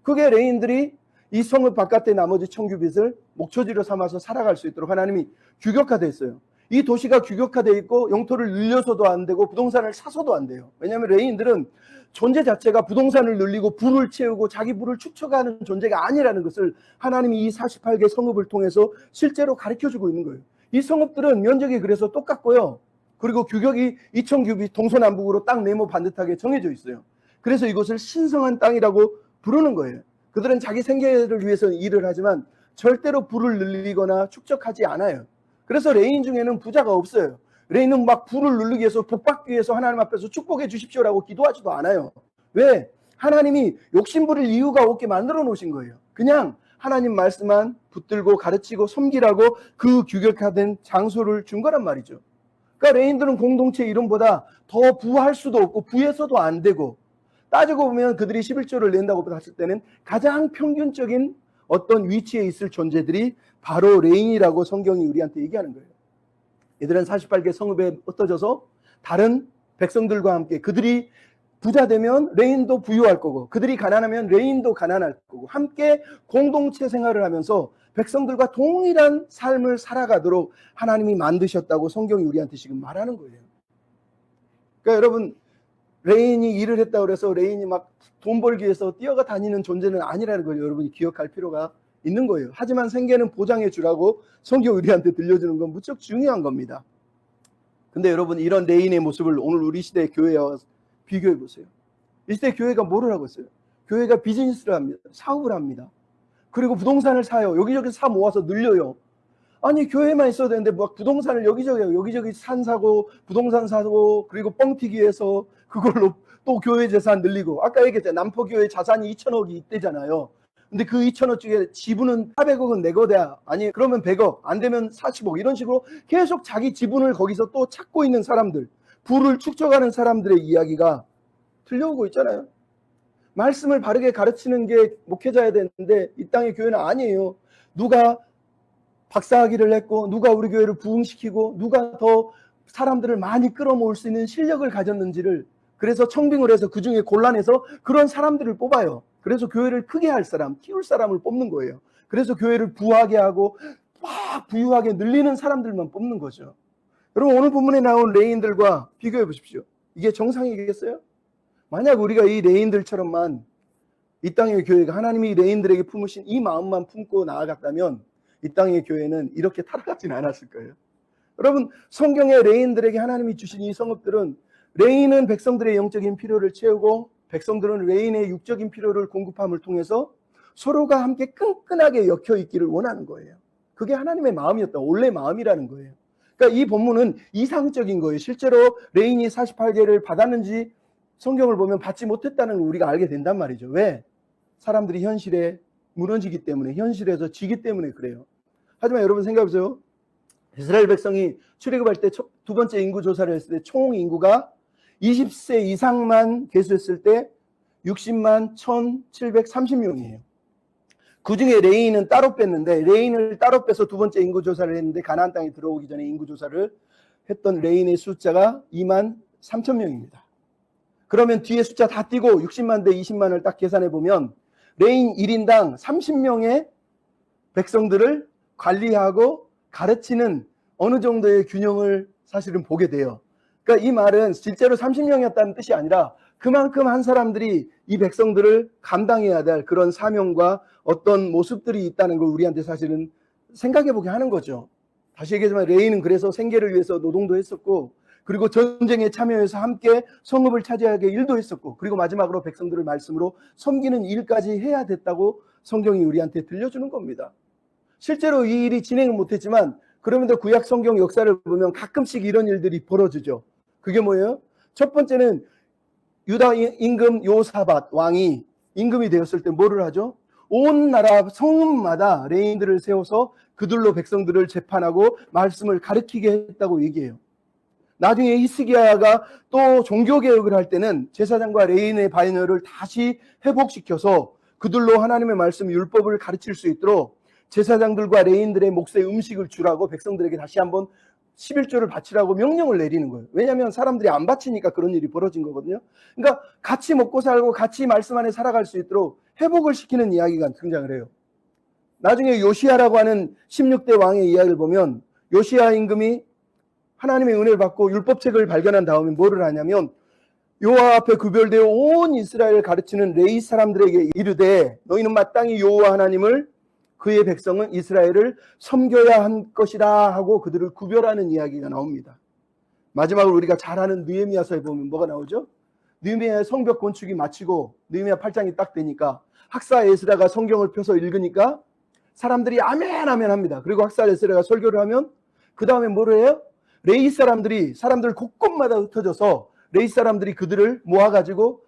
그게 레인들이 이 성읍 바깥의 나머지 1000규빗을 목초지로 삼아서 살아갈 수 있도록 하나님이 규격화됐어요. 이 도시가 규격화되어 있고 영토를 늘려서도 안 되고 부동산을 사서도 안 돼요. 왜냐하면 레인들은 존재 자체가 부동산을 늘리고 부를 채우고 자기 부를 축적하는 존재가 아니라는 것을 하나님이 이 48개 성읍을 통해서 실제로 가르쳐주고 있는 거예요. 이 성읍들은 면적이 그래서 똑같고요. 그리고 규격이 2000규빗 동서남북으로 딱 네모 반듯하게 정해져 있어요. 그래서 이것을 신성한 땅이라고 부르는 거예요. 그들은 자기 생계를 위해서 일을 하지만 절대로 부를 늘리거나 축적하지 않아요. 그래서 레인 중에는 부자가 없어요. 레인은 막 부를 누르기 위해서 복받기 위해서 하나님 앞에서 축복해 주십시오라고 기도하지도 않아요. 왜? 하나님이 욕심부릴 이유가 없게 만들어 놓으신 거예요. 그냥 하나님 말씀만 붙들고 가르치고 섬기라고 그 규격화된 장소를 준 거란 말이죠. 그러니까 레인들은 공동체 이름보다 더 부할 수도 없고 부해서도 안 되고, 따지고 보면 그들이 11조를 낸다고 봤을 때는 가장 평균적인 어떤 위치에 있을 존재들이 바로 레인이라고 성경이 우리한테 얘기하는 거예요. 이들은 48개 성읍에 흩어져서 다른 백성들과 함께, 그들이 부자 되면 레인도 부유할 거고 그들이 가난하면 레인도 가난할 거고 함께 공동체 생활을 하면서 백성들과 동일한 삶을 살아가도록 하나님이 만드셨다고 성경이 우리한테 지금 말하는 거예요. 그러니까 여러분, 레인이 일을 했다고 해서 레인이 막 돈 벌기 위해서 뛰어가 다니는 존재는 아니라는 걸 여러분이 기억할 필요가 있는 거예요. 하지만 생계는 보장해 주라고 성경 우리한테 들려주는 건 무척 중요한 겁니다. 근데 여러분, 이런 레인의 모습을 오늘 우리 시대의 교회와 비교해 보세요. 이 시대 교회가 뭐를 하고 있어요? 교회가 비즈니스를 합니다. 사업을 합니다. 그리고 부동산을 사요. 여기저기 사 모아서 늘려요. 아니, 교회만 있어도 되는데 막 부동산을 여기저기 산 사고 부동산 사고 그리고 뻥튀기 해서 그걸로 또 교회 재산 늘리고, 아까 얘기했잖아요. 남포교회 자산이 2천억이 있대잖아요. 근데 그 2천억 중에 지분은 400억은 내 거다. 아니 그러면 100억, 안 되면 40억, 이런 식으로 계속 자기 지분을 거기서 또 찾고 있는 사람들, 부를 축적하는 사람들의 이야기가 들려오고 있잖아요. 말씀을 바르게 가르치는 게 목회자야 되는데 이 땅의 교회는 아니에요. 누가 박사학위를 했고 누가 우리 교회를 부흥시키고 누가 더 사람들을 많이 끌어모을 수 있는 실력을 가졌는지를, 그래서 청빙을 해서 그중에 골라내서 그런 사람들을 뽑아요. 그래서 교회를 크게 할 사람, 키울 사람을 뽑는 거예요. 그래서 교회를 부하게 하고 막 부유하게 늘리는 사람들만 뽑는 거죠. 여러분, 오늘 본문에 나온 레인들과 비교해 보십시오. 이게 정상이겠어요? 만약 우리가 이 레인들처럼만 이 땅의 교회가 하나님이 레인들에게 품으신 이 마음만 품고 나아갔다면 이 땅의 교회는 이렇게 타락하진 않았을 거예요. 여러분, 성경의 레인들에게 하나님이 주신 이 성읍들은, 레인은 백성들의 영적인 필요를 채우고 백성들은 레인의 육적인 필요를 공급함을 통해서 서로가 함께 끈끈하게 엮여 있기를 원하는 거예요. 그게 하나님의 마음이었다. 원래 마음이라는 거예요. 그러니까 이 본문은 이상적인 거예요. 실제로 레인이 48개를 받았는지 성경을 보면 받지 못했다는 걸 우리가 알게 된단 말이죠. 왜? 사람들이 현실에 무너지기 때문에, 현실에서 지기 때문에 그래요. 하지만 여러분 생각해보세요. 이스라엘 백성이 출애굽할 때 두 번째 인구 조사를 했을 때 총 인구가 20세 이상만 계수했을 때 60만 1,730명이에요. 그 중에 레인은 따로 뺐는데, 레인을 따로 빼서 두 번째 인구 조사를 했는데 가나안 땅에 들어오기 전에 인구 조사를 했던 레인의 숫자가 2만 3천 명입니다. 그러면 뒤에 숫자 다 띄고 60만 대 20만을 딱 계산해 보면 레인 1인당 30명의 백성들을 관리하고 가르치는 어느 정도의 균형을 사실은 보게 돼요. 그러니까 이 말은 실제로 30명이었다는 뜻이 아니라 그만큼 한 사람들이 이 백성들을 감당해야 될 그런 사명과 어떤 모습들이 있다는 걸 우리한테 사실은 생각해보게 하는 거죠. 다시 얘기하지만 레이는 그래서 생계를 위해서 노동도 했었고, 그리고 전쟁에 참여해서 함께 성읍을 차지하게 일도 했었고, 그리고 마지막으로 백성들을 말씀으로 섬기는 일까지 해야 됐다고 성경이 우리한테 들려주는 겁니다. 실제로 이 일이 진행은 못했지만 그러면서 구약 성경 역사를 보면 가끔씩 이런 일들이 벌어지죠. 그게 뭐예요? 첫 번째는 유다 임금 요사밧 왕이 임금이 되었을 때 뭐를 하죠? 온 나라 성읍마다 레인들을 세워서 그들로 백성들을 재판하고 말씀을 가르치게 했다고 얘기해요. 나중에 히스기야가 또 종교개혁을 할 때는 제사장과 레인의 반열을 다시 회복시켜서 그들로 하나님의 말씀 율법을 가르칠 수 있도록 제사장들과 레인들의 몫에 음식을 주라고 백성들에게 다시 한번 11조를 바치라고 명령을 내리는 거예요. 왜냐하면 사람들이 안 바치니까 그런 일이 벌어진 거거든요. 그러니까 같이 먹고 살고 같이 말씀 안에 살아갈 수 있도록 회복을 시키는 이야기가 등장을 해요. 나중에 요시야라고 하는 16대 왕의 이야기를 보면 요시야 임금이 하나님의 은혜를 받고 율법책을 발견한 다음에 뭐를 하냐면 여호와 앞에 구별되어 온 이스라엘을 가르치는 레위 사람들에게 이르되 너희는 마땅히 여호와 하나님을 그의 백성은 이스라엘을 섬겨야 한 것이다 하고 그들을 구별하는 이야기가 나옵니다. 마지막으로 우리가 잘 아는 느헤미야서에 보면 뭐가 나오죠? 느헤미야의 성벽 건축이 마치고 느헤미야 8장이 딱 되니까 학사 에스라가 성경을 펴서 읽으니까 사람들이 아멘 아멘 합니다. 그리고 학사 에스라가 설교를 하면 그 다음에 뭐를 해요? 레위 사람들 곳곳마다 흩어져서 레위 사람들이 그들을 모아가지고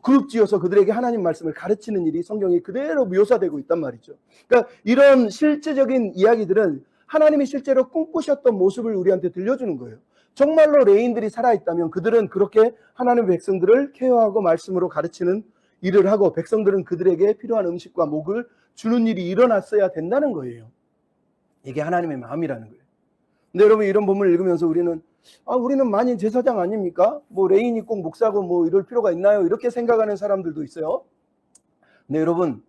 그룹 지어서 그들에게 하나님 말씀을 가르치는 일이 성경에 그대로 묘사되고 있단 말이죠. 그러니까 이런 실제적인 이야기들은 하나님이 실제로 꿈꾸셨던 모습을 우리한테 들려주는 거예요. 정말로 레인들이 살아있다면 그들은 그렇게 하나님의 백성들을 케어하고 말씀으로 가르치는 일을 하고 백성들은 그들에게 필요한 음식과 목을 주는 일이 일어났어야 된다는 거예요. 이게 하나님의 마음이라는 거예요. 근데 여러분 이런 본문을 읽으면서 우리는 만인 제사장 아닙니까? 뭐 레인이 꼭 목사고 뭐 이럴 필요가 있나요? 이렇게 생각하는 사람들도 있어요. 근데 여러분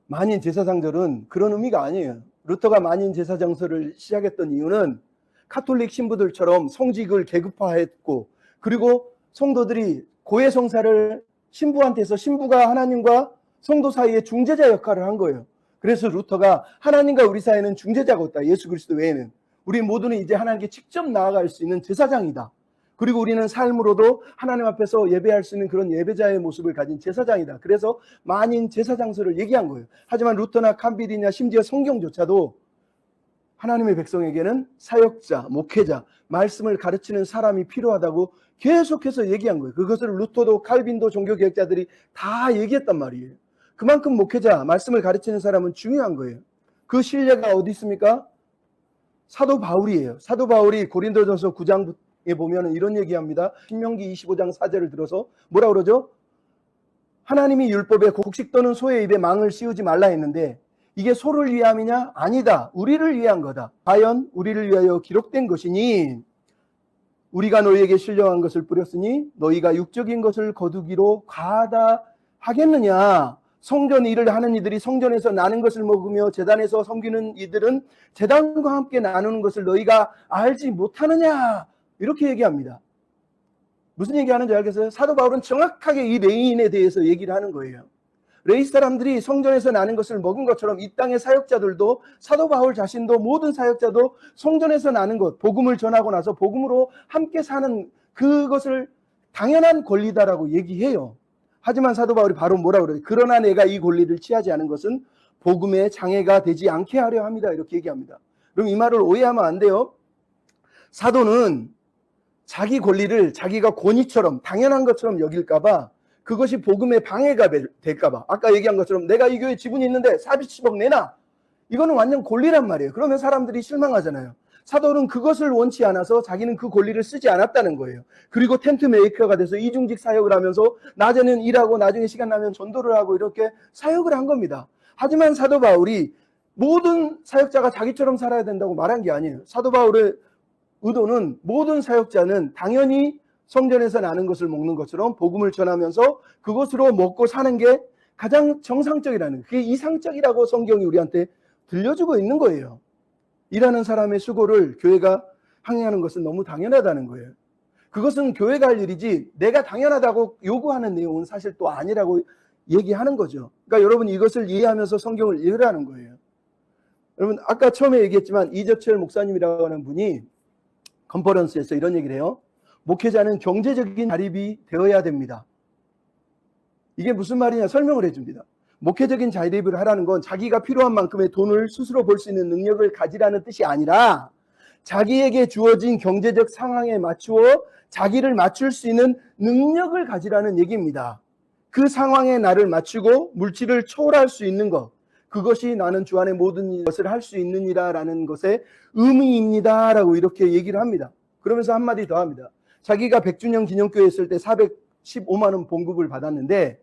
만인 제사장절은 그런 의미가 아니에요. 루터가 만인 제사장설을 시작했던 이유는 카톨릭 신부들처럼 성직을 계급화했고 그리고 성도들이 고해 성사를 신부한테서 신부가 하나님과 성도 사이의 중재자 역할을 한 거예요. 그래서 루터가 하나님과 우리 사이에는 중재자가 없다. 예수 그리스도 외에는. 우리 모두는 이제 하나님께 직접 나아갈 수 있는 제사장이다. 그리고 우리는 삶으로도 하나님 앞에서 예배할 수 있는 그런 예배자의 모습을 가진 제사장이다. 그래서 만인 제사장설을 얘기한 거예요. 하지만 루터나 캄비디냐 심지어 성경조차도 하나님의 백성에게는 사역자, 목회자, 말씀을 가르치는 사람이 필요하다고 계속해서 얘기한 거예요. 그것을 루터도 칼빈도 종교개혁자들이 다 얘기했단 말이에요. 그만큼 목회자, 말씀을 가르치는 사람은 중요한 거예요. 그 신뢰가 어디 있습니까? 사도 바울이에요. 사도 바울이 고린도전서 9장에 보면 이런 얘기합니다. 신명기 25장 4절을 들어서 뭐라 그러죠? 하나님이 율법에 곡식 떠는 소의 입에 망을 씌우지 말라 했는데 이게 소를 위함이냐? 아니다. 우리를 위한 거다. 과연 우리를 위하여 기록된 것이니 우리가 너희에게 신령한 것을 뿌렸으니 너희가 육적인 것을 거두기로 과하다 하겠느냐? 성전 일을 하는 이들이 성전에서 나는 것을 먹으며 제단에서 섬기는 이들은 제단과 함께 나누는 것을 너희가 알지 못하느냐? 이렇게 얘기합니다. 무슨 얘기하는지 알겠어요? 사도 바울은 정확하게 이 레인에 대해서 얘기를 하는 거예요. 레위 사람들이 성전에서 나는 것을 먹은 것처럼 이 땅의 사역자들도 사도 바울 자신도 모든 사역자도 성전에서 나는 것, 복음을 전하고 나서 복음으로 함께 사는 그것을 당연한 권리다라고 얘기해요. 하지만 사도 바울이 바로 뭐라고 그래요? 그러나 내가 이 권리를 취하지 않은 것은 복음의 장애가 되지 않게 하려 합니다. 이렇게 얘기합니다. 그럼 이 말을 오해하면 안 돼요. 사도는 자기 권리를 자기가 권위처럼 당연한 것처럼 여길까봐 그것이 복음의 방해가 될까봐 아까 얘기한 것처럼 내가 이 교회 지분이 있는데 40억 내놔. 이거는 완전 권리란 말이에요. 그러면 사람들이 실망하잖아요. 사도는 그것을 원치 않아서 자기는 그 권리를 쓰지 않았다는 거예요. 그리고 텐트 메이커가 돼서 이중직 사역을 하면서 낮에는 일하고 나중에 시간 나면 전도를 하고 이렇게 사역을 한 겁니다. 하지만 사도 바울이 모든 사역자가 자기처럼 살아야 된다고 말한 게 아니에요. 사도 바울의 의도는 모든 사역자는 당연히 성전에서 나는 것을 먹는 것처럼 복음을 전하면서 그것으로 먹고 사는 게 가장 정상적이라는, 그게 이상적이라고 성경이 우리한테 들려주고 있는 거예요. 일하는 사람의 수고를 교회가 항의하는 것은 너무 당연하다는 거예요. 그것은 교회가 할 일이지 내가 당연하다고 요구하는 내용은 사실 또 아니라고 얘기하는 거죠. 그러니까 여러분 이것을 이해하면서 성경을 읽으라는 거예요. 여러분 아까 처음에 얘기했지만 이재철 목사님이라고 하는 분이 컨퍼런스에서 이런 얘기를 해요. 목회자는 경제적인 자립이 되어야 됩니다. 이게 무슨 말이냐 설명을 해줍니다. 목회적인 자립을 하라는 건 자기가 필요한 만큼의 돈을 스스로 벌 수 있는 능력을 가지라는 뜻이 아니라 자기에게 주어진 경제적 상황에 맞추어 자기를 맞출 수 있는 능력을 가지라는 얘기입니다. 그 상황에 나를 맞추고 물질을 초월할 수 있는 것, 그것이 나는 주 안에 모든 것을 할 수 있느니라라는 것의 의미입니다라고 이렇게 얘기를 합니다. 그러면서 한마디 더 합니다. 자기가 100주년 기념교회 있을 때 415만 원 봉급을 받았는데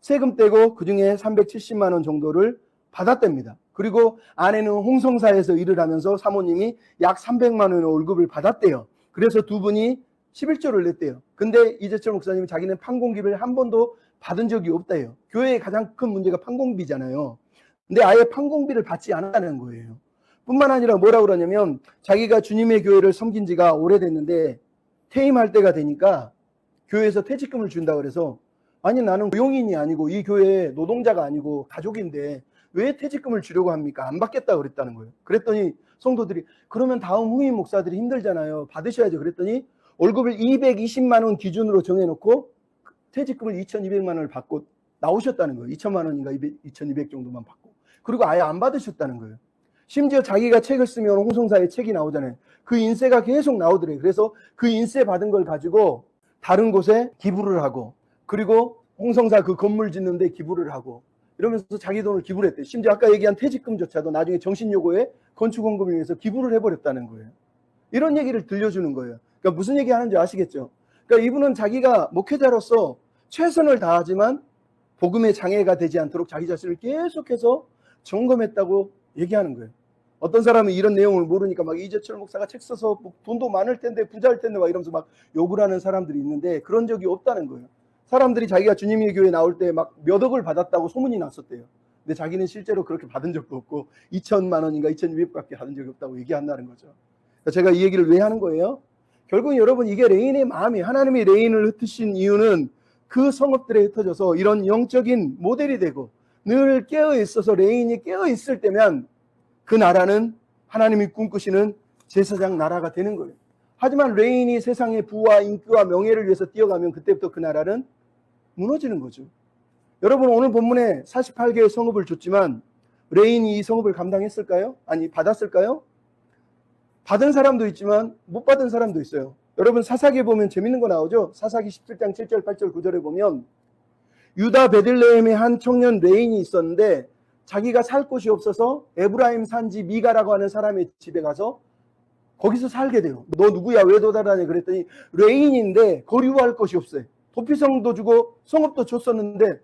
세금 떼고 그중에 370만 원 정도를 받았답니다. 그리고 아내는 홍성사에서 일을 하면서 사모님이 약 300만 원의 월급을 받았대요. 그래서 두 분이 11조를 냈대요. 근데 이재철 목사님은 자기는 판공비를 한 번도 받은 적이 없다요. 교회의 가장 큰 문제가 판공비잖아요. 근데 아예 판공비를 받지 않았다는 거예요. 뿐만 아니라 뭐라고 그러냐면 자기가 주님의 교회를 섬긴 지가 오래됐는데 퇴임할 때가 되니까 교회에서 퇴직금을 준다 그래서 아니 나는 고용인이 아니고 이 교회의 노동자가 아니고 가족인데 왜 퇴직금을 주려고 합니까? 안 받겠다 그랬다는 거예요. 그랬더니 성도들이 그러면 다음 후임 목사들이 힘들잖아요. 받으셔야죠. 그랬더니 월급을 220만 원 기준으로 정해놓고 퇴직금을 2,200만 원을 받고 나오셨다는 거예요. 2천만 원인가 2,200 정도만 받고. 그리고 아예 안 받으셨다는 거예요. 심지어 자기가 책을 쓰면 홍성사에 책이 나오잖아요. 그 인세가 계속 나오더래요. 그래서 그 인세 받은 걸 가지고 다른 곳에 기부를 하고 그리고 홍성사 그 건물 짓는데 기부를 하고 이러면서 자기 돈을 기부를 했대요. 심지어 아까 얘기한 퇴직금조차도 나중에 정신요고에 건축원금을 위해서 기부를 해버렸다는 거예요. 이런 얘기를 들려주는 거예요. 그러니까 무슨 얘기 하는지 아시겠죠? 그러니까 이분은 자기가 목회자로서 최선을 다하지만 복음의 장애가 되지 않도록 자기 자신을 계속해서 점검했다고 얘기하는 거예요. 어떤 사람은 이런 내용을 모르니까 막 이재철 목사가 책 써서 돈도 많을 텐데 부자일 텐데 막 이러면서 막 욕을 하는 사람들이 있는데 그런 적이 없다는 거예요. 사람들이 자기가 주님의 교회 나올 때 막 몇 억을 받았다고 소문이 났었대요. 근데 자기는 실제로 그렇게 받은 적도 없고 2천만 원인가 2,200밖에 받은 적이 없다고 얘기한다는 거죠. 그러니까 제가 이 얘기를 왜 하는 거예요? 결국 여러분 이게 레인의 마음이 하나님이 레인을 흩으신 이유는 그 성읍들에 흩어져서 이런 영적인 모델이 되고 늘 깨어있어서 레인이 깨어있을 때면 그 나라는 하나님이 꿈꾸시는 제사장 나라가 되는 거예요. 하지만 레인이 세상의 부와 인기와 명예를 위해서 뛰어가면 그때부터 그 나라는 무너지는 거죠. 여러분 오늘 본문에 48개의 성읍을 줬지만 레인이 이 성읍을 감당했을까요? 아니 받았을까요? 받은 사람도 있지만 못 받은 사람도 있어요. 여러분 사사기에 보면 재밌는 거 나오죠. 사사기 17장 7절 8절 9절에 보면 유다 베들레헴에 한 청년 레인이 있었는데 자기가 살 곳이 없어서 에브라임 산지 미가라고 하는 사람의 집에 가서 거기서 살게 돼요. 너 누구야? 왜 도달하냐? 그랬더니 레인인데 거류할 것이 없어요. 도피성도 주고 성읍도 줬었는데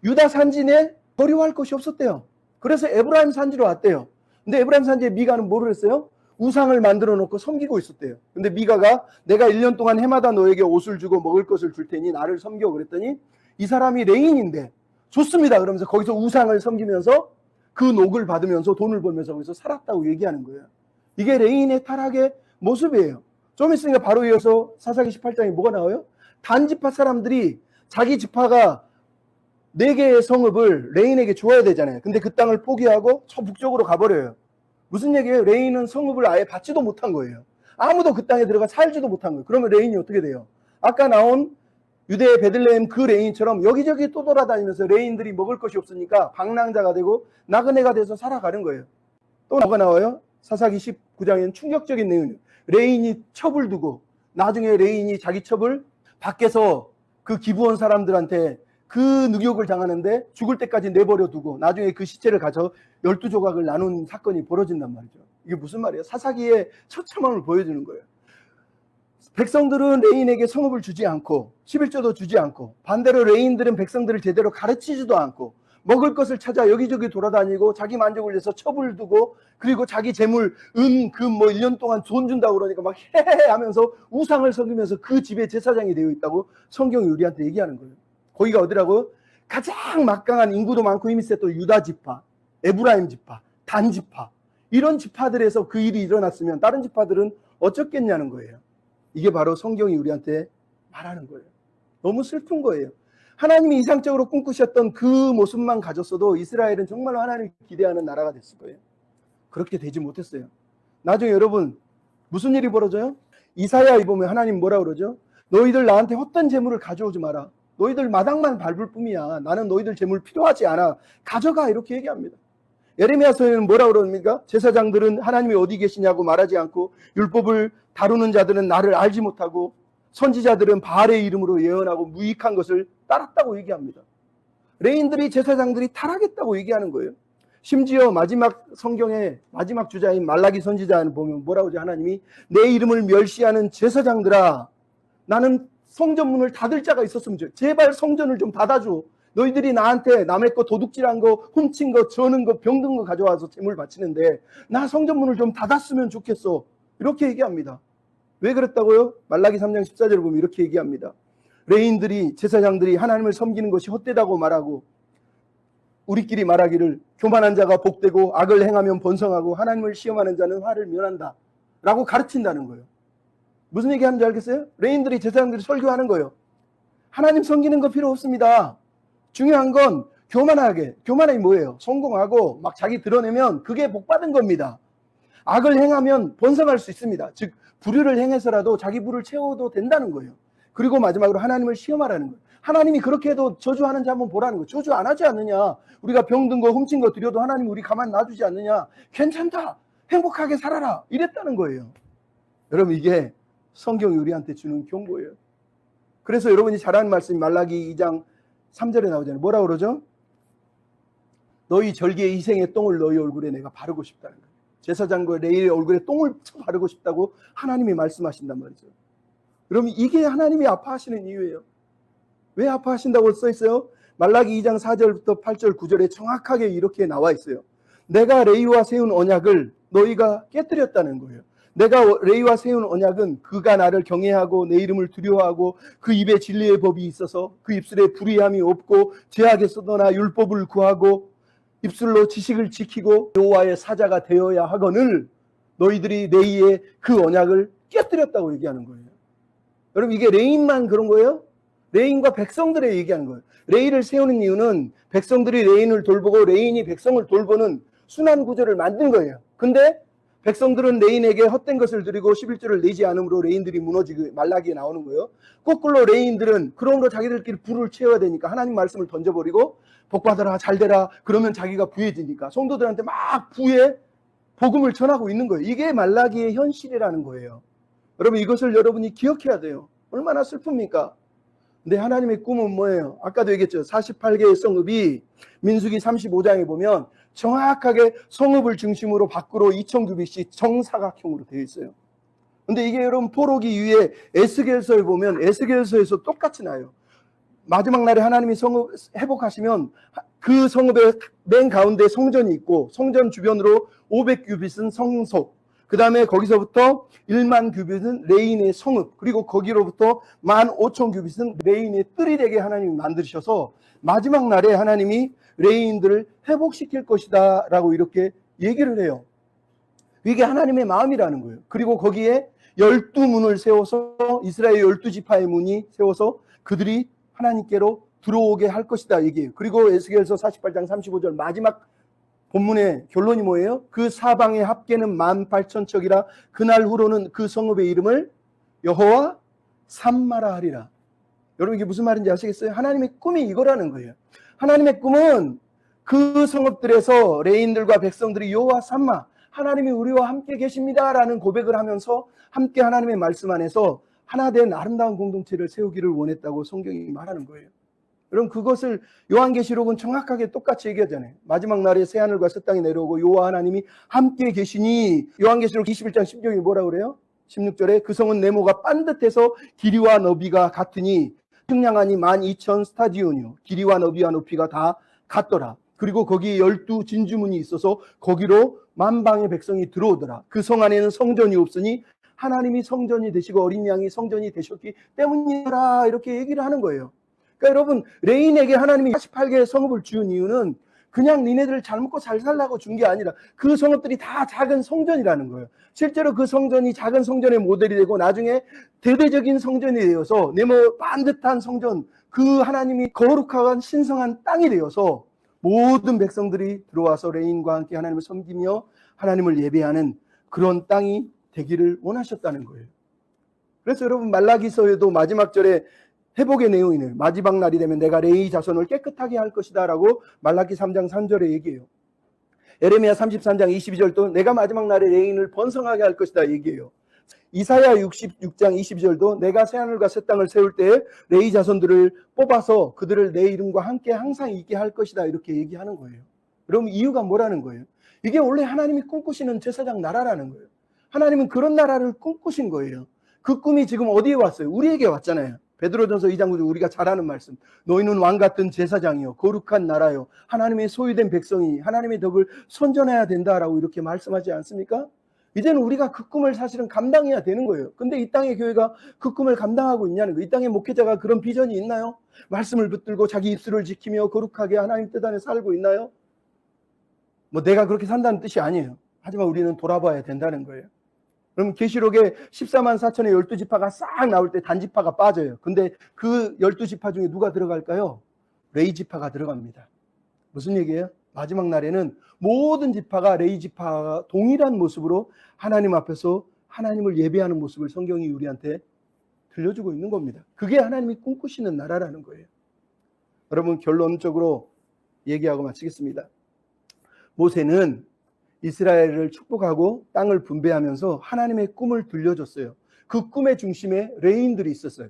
유다 산지에 거류할 것이 없었대요. 그래서 에브라임 산지로 왔대요. 근데 에브라임 산지에 미가는 뭐를 했어요? 우상을 만들어 놓고 섬기고 있었대요. 근데 미가가 내가 1년 동안 해마다 너에게 옷을 주고 먹을 것을 줄 테니 나를 섬겨 그랬더니 이 사람이 레인인데 좋습니다. 그러면서 거기서 우상을 섬기면서 그 녹을 받으면서 돈을 벌면서 거기서 살았다고 얘기하는 거예요. 이게 레인의 타락의 모습이에요. 좀 있으니까 바로 이어서 사사기 18장에 뭐가 나와요? 단지파 사람들이 자기 지파가 4개의 성읍을 레인에게 주어야 되잖아요. 근데 그 땅을 포기하고 저 북쪽으로 가버려요. 무슨 얘기예요? 레인은 성읍을 아예 받지도 못한 거예요. 아무도 그 땅에 들어가 살지도 못한 거예요. 그러면 레인이 어떻게 돼요? 아까 나온 유대의 베들레헴 그 레인처럼 여기저기 또 돌아다니면서 레인들이 먹을 것이 없으니까 방랑자가 되고 나그네가 돼서 살아가는 거예요. 또 뭐가 나와요? 사사기 19장에는 충격적인 내용이에요. 레인이 첩을 두고 나중에 레인이 자기 첩을 밖에서 그 기부원 사람들한테 그 능욕을 당하는데 죽을 때까지 내버려 두고 나중에 그 시체를 가져 12조각을 나눈 사건이 벌어진단 말이죠. 이게 무슨 말이에요? 사사기의 처참함을 보여주는 거예요. 백성들은 레인에게 성읍을 주지 않고 11조도 주지 않고 반대로 레인들은 백성들을 제대로 가르치지도 않고 먹을 것을 찾아 여기저기 돌아다니고 자기 만족을 위해서 첩을 두고 그리고 자기 재물 은 금 뭐 1년 동안 돈 준다고 그러니까 막 헤헤 하면서 우상을 섬기면서 그 집의 제사장이 되어 있다고 성경이 우리한테 얘기하는 거예요. 거기가 어디라고요? 가장 막강한 인구도 많고 힘이 셌던 유다 지파, 에브라임 지파, 단 지파, 이런 지파들에서 그 일이 일어났으면 다른 지파들은 어쩌겠냐는 거예요. 이게 바로 성경이 우리한테 말하는 거예요. 너무 슬픈 거예요. 하나님이 이상적으로 꿈꾸셨던 그 모습만 가졌어도 이스라엘은 정말로 하나님을 기대하는 나라가 됐을 거예요. 그렇게 되지 못했어요. 나중에 여러분 무슨 일이 벌어져요? 이사야에 보면 하나님 뭐라 그러죠? 너희들 나한테 헛된 재물을 가져오지 마라. 너희들 마당만 밟을 뿐이야. 나는 너희들 재물 필요하지 않아. 가져가, 이렇게 얘기합니다. 예레미야서에는 뭐라 그럽니까? 제사장들은 하나님이 어디 계시냐고 말하지 않고, 율법을 다루는 자들은 나를 알지 못하고, 선지자들은 바알의 이름으로 예언하고 무익한 것을 따랐다고 얘기합니다. 레인들이, 제사장들이 타락했다고 얘기하는 거예요. 심지어 마지막 성경의 마지막 주자인 말라기 선지자는 보면 뭐라고 하죠? 하나님이 내 이름을 멸시하는 제사장들아, 나는 성전문을 닫을 자가 있었으면 좋겠어. 제발 성전을 좀 닫아줘. 너희들이 나한테 남의 거 도둑질한 거, 훔친 거, 저는 거, 병든 거 가져와서 제물 바치는데 나 성전문을 좀 닫았으면 좋겠어. 이렇게 얘기합니다. 왜 그랬다고요? 말라기 3장 14절을 보면 이렇게 얘기합니다. 레인들이, 제사장들이 하나님을 섬기는 것이 헛되다고 말하고, 우리끼리 말하기를 교만한 자가 복되고 악을 행하면 번성하고 하나님을 시험하는 자는 화를 면한다 라고 가르친다는 거예요. 무슨 얘기하는지 알겠어요? 레인들이, 제사장들이 설교하는 거예요. 하나님 섬기는 거 필요 없습니다. 중요한 건 교만이 뭐예요? 성공하고 막 자기 드러내면 그게 복받은 겁니다. 악을 행하면 번성할 수 있습니다. 즉 불의를 행해서라도 자기 부를 채워도 된다는 거예요. 그리고 마지막으로 하나님을 시험하라는 거예요. 하나님이 그렇게 해도 저주하는지 한번 보라는 거예요. 저주 안 하지 않느냐? 우리가 병든 거, 훔친 거 드려도 하나님 우리 가만 놔두지 않느냐? 괜찮다. 행복하게 살아라. 이랬다는 거예요. 여러분, 이게 성경이 우리한테 주는 경고예요. 그래서 여러분이 잘 아는 말씀이 말라기 2장 3절에 나오잖아요. 뭐라고 그러죠? 너희 절기의 희생의 똥을 너희 얼굴에 내가 바르고 싶다는 거예요. 제사장과 레위의 얼굴에 똥을 바르고 싶다고 하나님이 말씀하신단 말이죠. 그럼 이게 하나님이 아파하시는 이유예요. 왜 아파하신다고 써 있어요? 말라기 2장 4절부터 8절 9절에 정확하게 이렇게 나와 있어요. 내가 레위와 세운 언약을 너희가 깨뜨렸다는 거예요. 내가 레위와 세운 언약은 그가 나를 경외하고 내 이름을 두려워하고 그 입에 진리의 법이 있어서 그 입술에 불의함이 없고 죄악에서 떠나 율법을 구하고 입술로 지식을 지키고 여호와의 사자가 되어야 하거늘 너희들이 레위의 그 언약을 깨뜨렸다고 얘기하는 거예요. 여러분, 이게 레인만 그런 거예요? 레인과 백성들의 얘기하는 거예요. 레인을 세우는 이유는 백성들이 레인을 돌보고 레인이 백성을 돌보는 순환 구조를 만든 거예요. 근데 백성들은 레인에게 헛된 것을 드리고 11조를 내지 않으므로 레인들이 무너지고 말라기에 나오는 거예요. 거꾸로 레인들은 그러므로 자기들끼리 부를 채워야 되니까 하나님 말씀을 던져버리고 복받아라, 잘되라, 그러면 자기가 부해지니까 성도들한테 막 부의 복음을 전하고 있는 거예요. 이게 말라기의 현실이라는 거예요. 여러분, 이것을 여러분이 기억해야 돼요. 얼마나 슬픕니까? 근데 하나님의 꿈은 뭐예요? 아까도 얘기했죠. 48개의 성읍이 민수기 35장에 보면 정확하게 성읍을 중심으로 밖으로 2000규빗씩 정사각형으로 되어 있어요. 근데 이게 여러분 포로기 이후에 에스겔서에 보면 에스겔서에서 똑같이 나요. 마지막 날에 하나님이 성읍 회복하시면 그 성읍의 맨 가운데 성전이 있고 성전 주변으로 500규빗은 성소, 그 다음에 거기서부터 1만 규빗은 레인의 성읍, 그리고 거기로부터 15,000규빗은 레인의 뜰이 되게 하나님이 만드셔서 마지막 날에 하나님이 레인들을 회복시킬 것이다 라고 이렇게 얘기를 해요. 이게 하나님의 마음이라는 거예요. 그리고 거기에 12문을 세워서 이스라엘 12지파의 문이 세워서 그들이 하나님께로 들어오게 할 것이다 얘기해요. 그리고 에스겔서 48장 35절 마지막 본문의 결론이 뭐예요? 그 사방의 합계는 18,000척이라 그날 후로는 그 성읍의 이름을 여호와 삼마라 하리라. 여러분, 이게 무슨 말인지 아시겠어요? 하나님의 꿈이 이거라는 거예요. 하나님의 꿈은 그 성읍들에서 레인들과 백성들이 여호와 삼마, 하나님이 우리와 함께 계십니다라는 고백을 하면서 함께 하나님의 말씀 안에서 하나 된 아름다운 공동체를 세우기를 원했다고 성경이 말하는 거예요. 여러분, 그것을 요한계시록은 정확하게 똑같이 얘기하잖아요. 마지막 날에 새하늘과 새 땅이 내려오고 여호와 하나님이 함께 계시니, 요한계시록 21장 16절이 뭐라고 그래요? 16절에 그 성은 네모가 반듯해서 길이와 너비가 같으니 측량하니 12,000 스타디온이요 길이와 너비와 높이가 다 같더라. 그리고 거기에 12 진주문이 있어서 거기로 만방의 백성이 들어오더라. 그 성 안에는 성전이 없으니 하나님이 성전이 되시고 어린 양이 성전이 되셨기 때문이라, 이렇게 얘기를 하는 거예요. 그러니까 여러분, 레인에게 하나님이 48개의 성읍을 지은 이유는 그냥 니네들 잘 먹고 잘 살라고 준 게 아니라 그 성읍들이 다 작은 성전이라는 거예요. 실제로 그 성전이 작은 성전의 모델이 되고 나중에 대대적인 성전이 되어서 네모 반듯한 성전, 그 하나님이 거룩한 신성한 땅이 되어서 모든 백성들이 들어와서 레인과 함께 하나님을 섬기며 하나님을 예배하는 그런 땅이 되기를 원하셨다는 거예요. 그래서 여러분, 말라기서에도 마지막 절에 회복의 내용이네요. 마지막 날이 되면 내가 레위 자손을 깨끗하게 할 것이다 라고 말라기 3장 3절에 얘기해요. 에레미야 33장 22절도 내가 마지막 날에 레인을 번성하게 할 것이다 얘기해요. 이사야 66장 22절도 내가 새하늘과 새 땅을 세울 때 레위 자손들을 뽑아서 그들을 내 이름과 함께 항상 있게 할 것이다 이렇게 얘기하는 거예요. 그럼 이유가 뭐라는 거예요? 이게 원래 하나님이 꿈꾸시는 제사장 나라라는 거예요. 하나님은 그런 나라를 꿈꾸신 거예요. 그 꿈이 지금 어디에 왔어요? 우리에게 왔잖아요. 베드로전서 2장 9절 우리가 잘 아는 말씀. 너희는 왕같은 제사장이요 거룩한 나라요 하나님의 소유된 백성이 하나님의 덕을 선전해야 된다라고 이렇게 말씀하지 않습니까? 이제는 우리가 그 꿈을 사실은 감당해야 되는 거예요. 근데 이 땅의 교회가 그 꿈을 감당하고 있냐는 거예요. 이 땅의 목회자가 그런 비전이 있나요? 말씀을 붙들고 자기 입술을 지키며 거룩하게 하나님 뜻 안에 살고 있나요? 뭐 내가 그렇게 산다는 뜻이 아니에요. 하지만 우리는 돌아봐야 된다는 거예요. 그럼 계시록에 14만 4천의 12지파가 싹 나올 때 단지파가 빠져요. 근데 그 12지파 중에 누가 들어갈까요? 레위 지파가 들어갑니다. 무슨 얘기예요? 마지막 날에는 모든 지파가 레위 지파와 동일한 모습으로 하나님 앞에서 하나님을 예배하는 모습을 성경이 우리한테 들려주고 있는 겁니다. 그게 하나님이 꿈꾸시는 나라라는 거예요. 여러분, 결론적으로 얘기하고 마치겠습니다. 모세는 이스라엘을 축복하고 땅을 분배하면서 하나님의 꿈을 들려줬어요. 그 꿈의 중심에 레인들이 있었어요.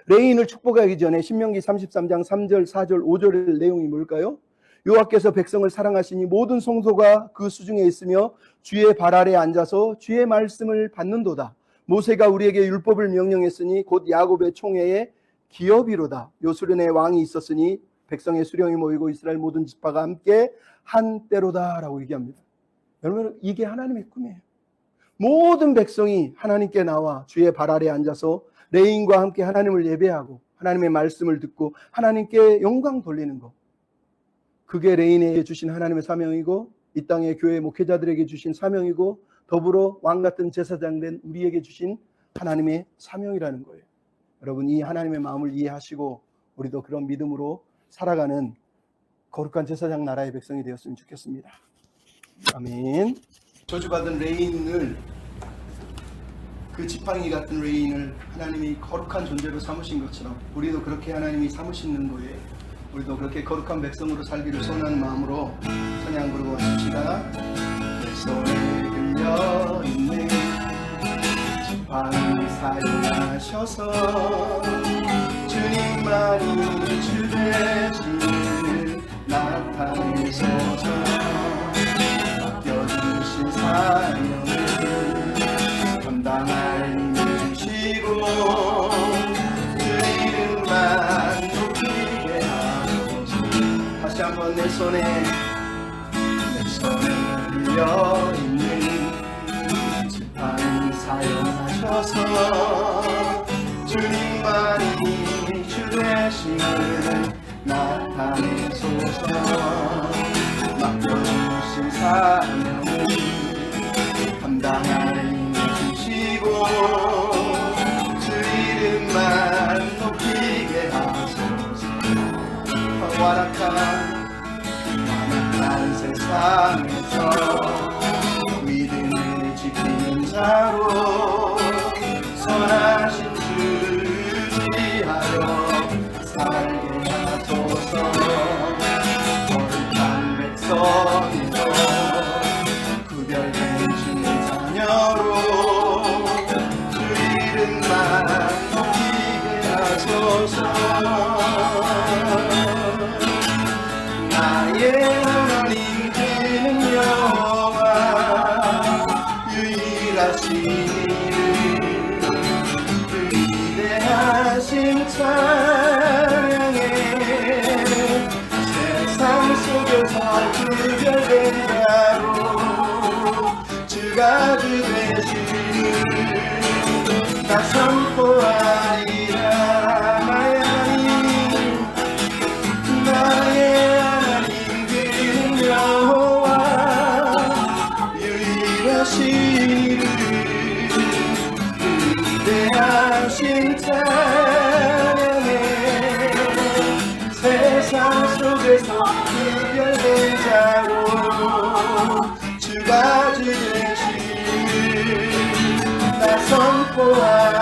레인을 축복하기 전에 신명기 33장 3절, 4절, 5절의 내용이 뭘까요? 여호와께서 백성을 사랑하시니 모든 성소가 그 수중에 있으며 주의 발 아래 앉아서 주의 말씀을 받는도다. 모세가 우리에게 율법을 명령했으니 곧 야곱의 총회에 기업이로다. 요수련의 왕이 있었으니 백성의 수령이 모이고 이스라엘 모든 지파가 함께 한때로다 라고 얘기합니다. 여러분, 이게 하나님의 꿈이에요. 모든 백성이 하나님께 나와 주의 발 아래 앉아서 레인과 함께 하나님을 예배하고 하나님의 말씀을 듣고 하나님께 영광 돌리는 것. 그게 레인에게 주신 하나님의 사명이고 이 땅의 교회 목회자들에게 주신 사명이고 더불어 왕같은 제사장 된 우리에게 주신 하나님의 사명이라는 거예요. 여러분, 이 하나님의 마음을 이해하시고 우리도 그런 믿음으로 살아가는 거룩한 제사장 나라의 백성이 되었으면 좋겠습니다. 아멘. 저주받은 레인을, 그 지팡이 같은 레인을 하나님이 거룩한 존재로 삼으신 것처럼 우리도 그렇게 하나님이 삼으시는 거예요. 우리도 그렇게 거룩한 백성으로 살기를 소원하는 마음으로 찬양 부르고 하십시다. 내 손에 들려있는 지팡이 사용하셔서 주님만이 주 되심을 나타내소서. 맡겨주신 사명을 감당할 힘을 주시고 주 이름만 높이게 하소서. 다시 한번 내 손에 들려있는 지팡이 사용하셔서 주님만이 주 되심을 나타내소서. 맡겨주신 사명을 감당할 힘을 주시고 주 이름만 높이게 하소서. 완악한 세상에서 믿음을 지키는 자로 선하신 주를 지하여 살게 하소서. 거룩한 백성이요 구별된 주의 자녀로 주 이름만 높이게 하소서. 나의 하나님 되는 여호와 유일하신 이름 그 위대하신 찬양에 세상 속에서 구별된 자로 주가 주 되심을 다 선포하리라. 나의 하나님 주신 찬양에 세상 속에서 구별된 자로 주가 주신 나 선포하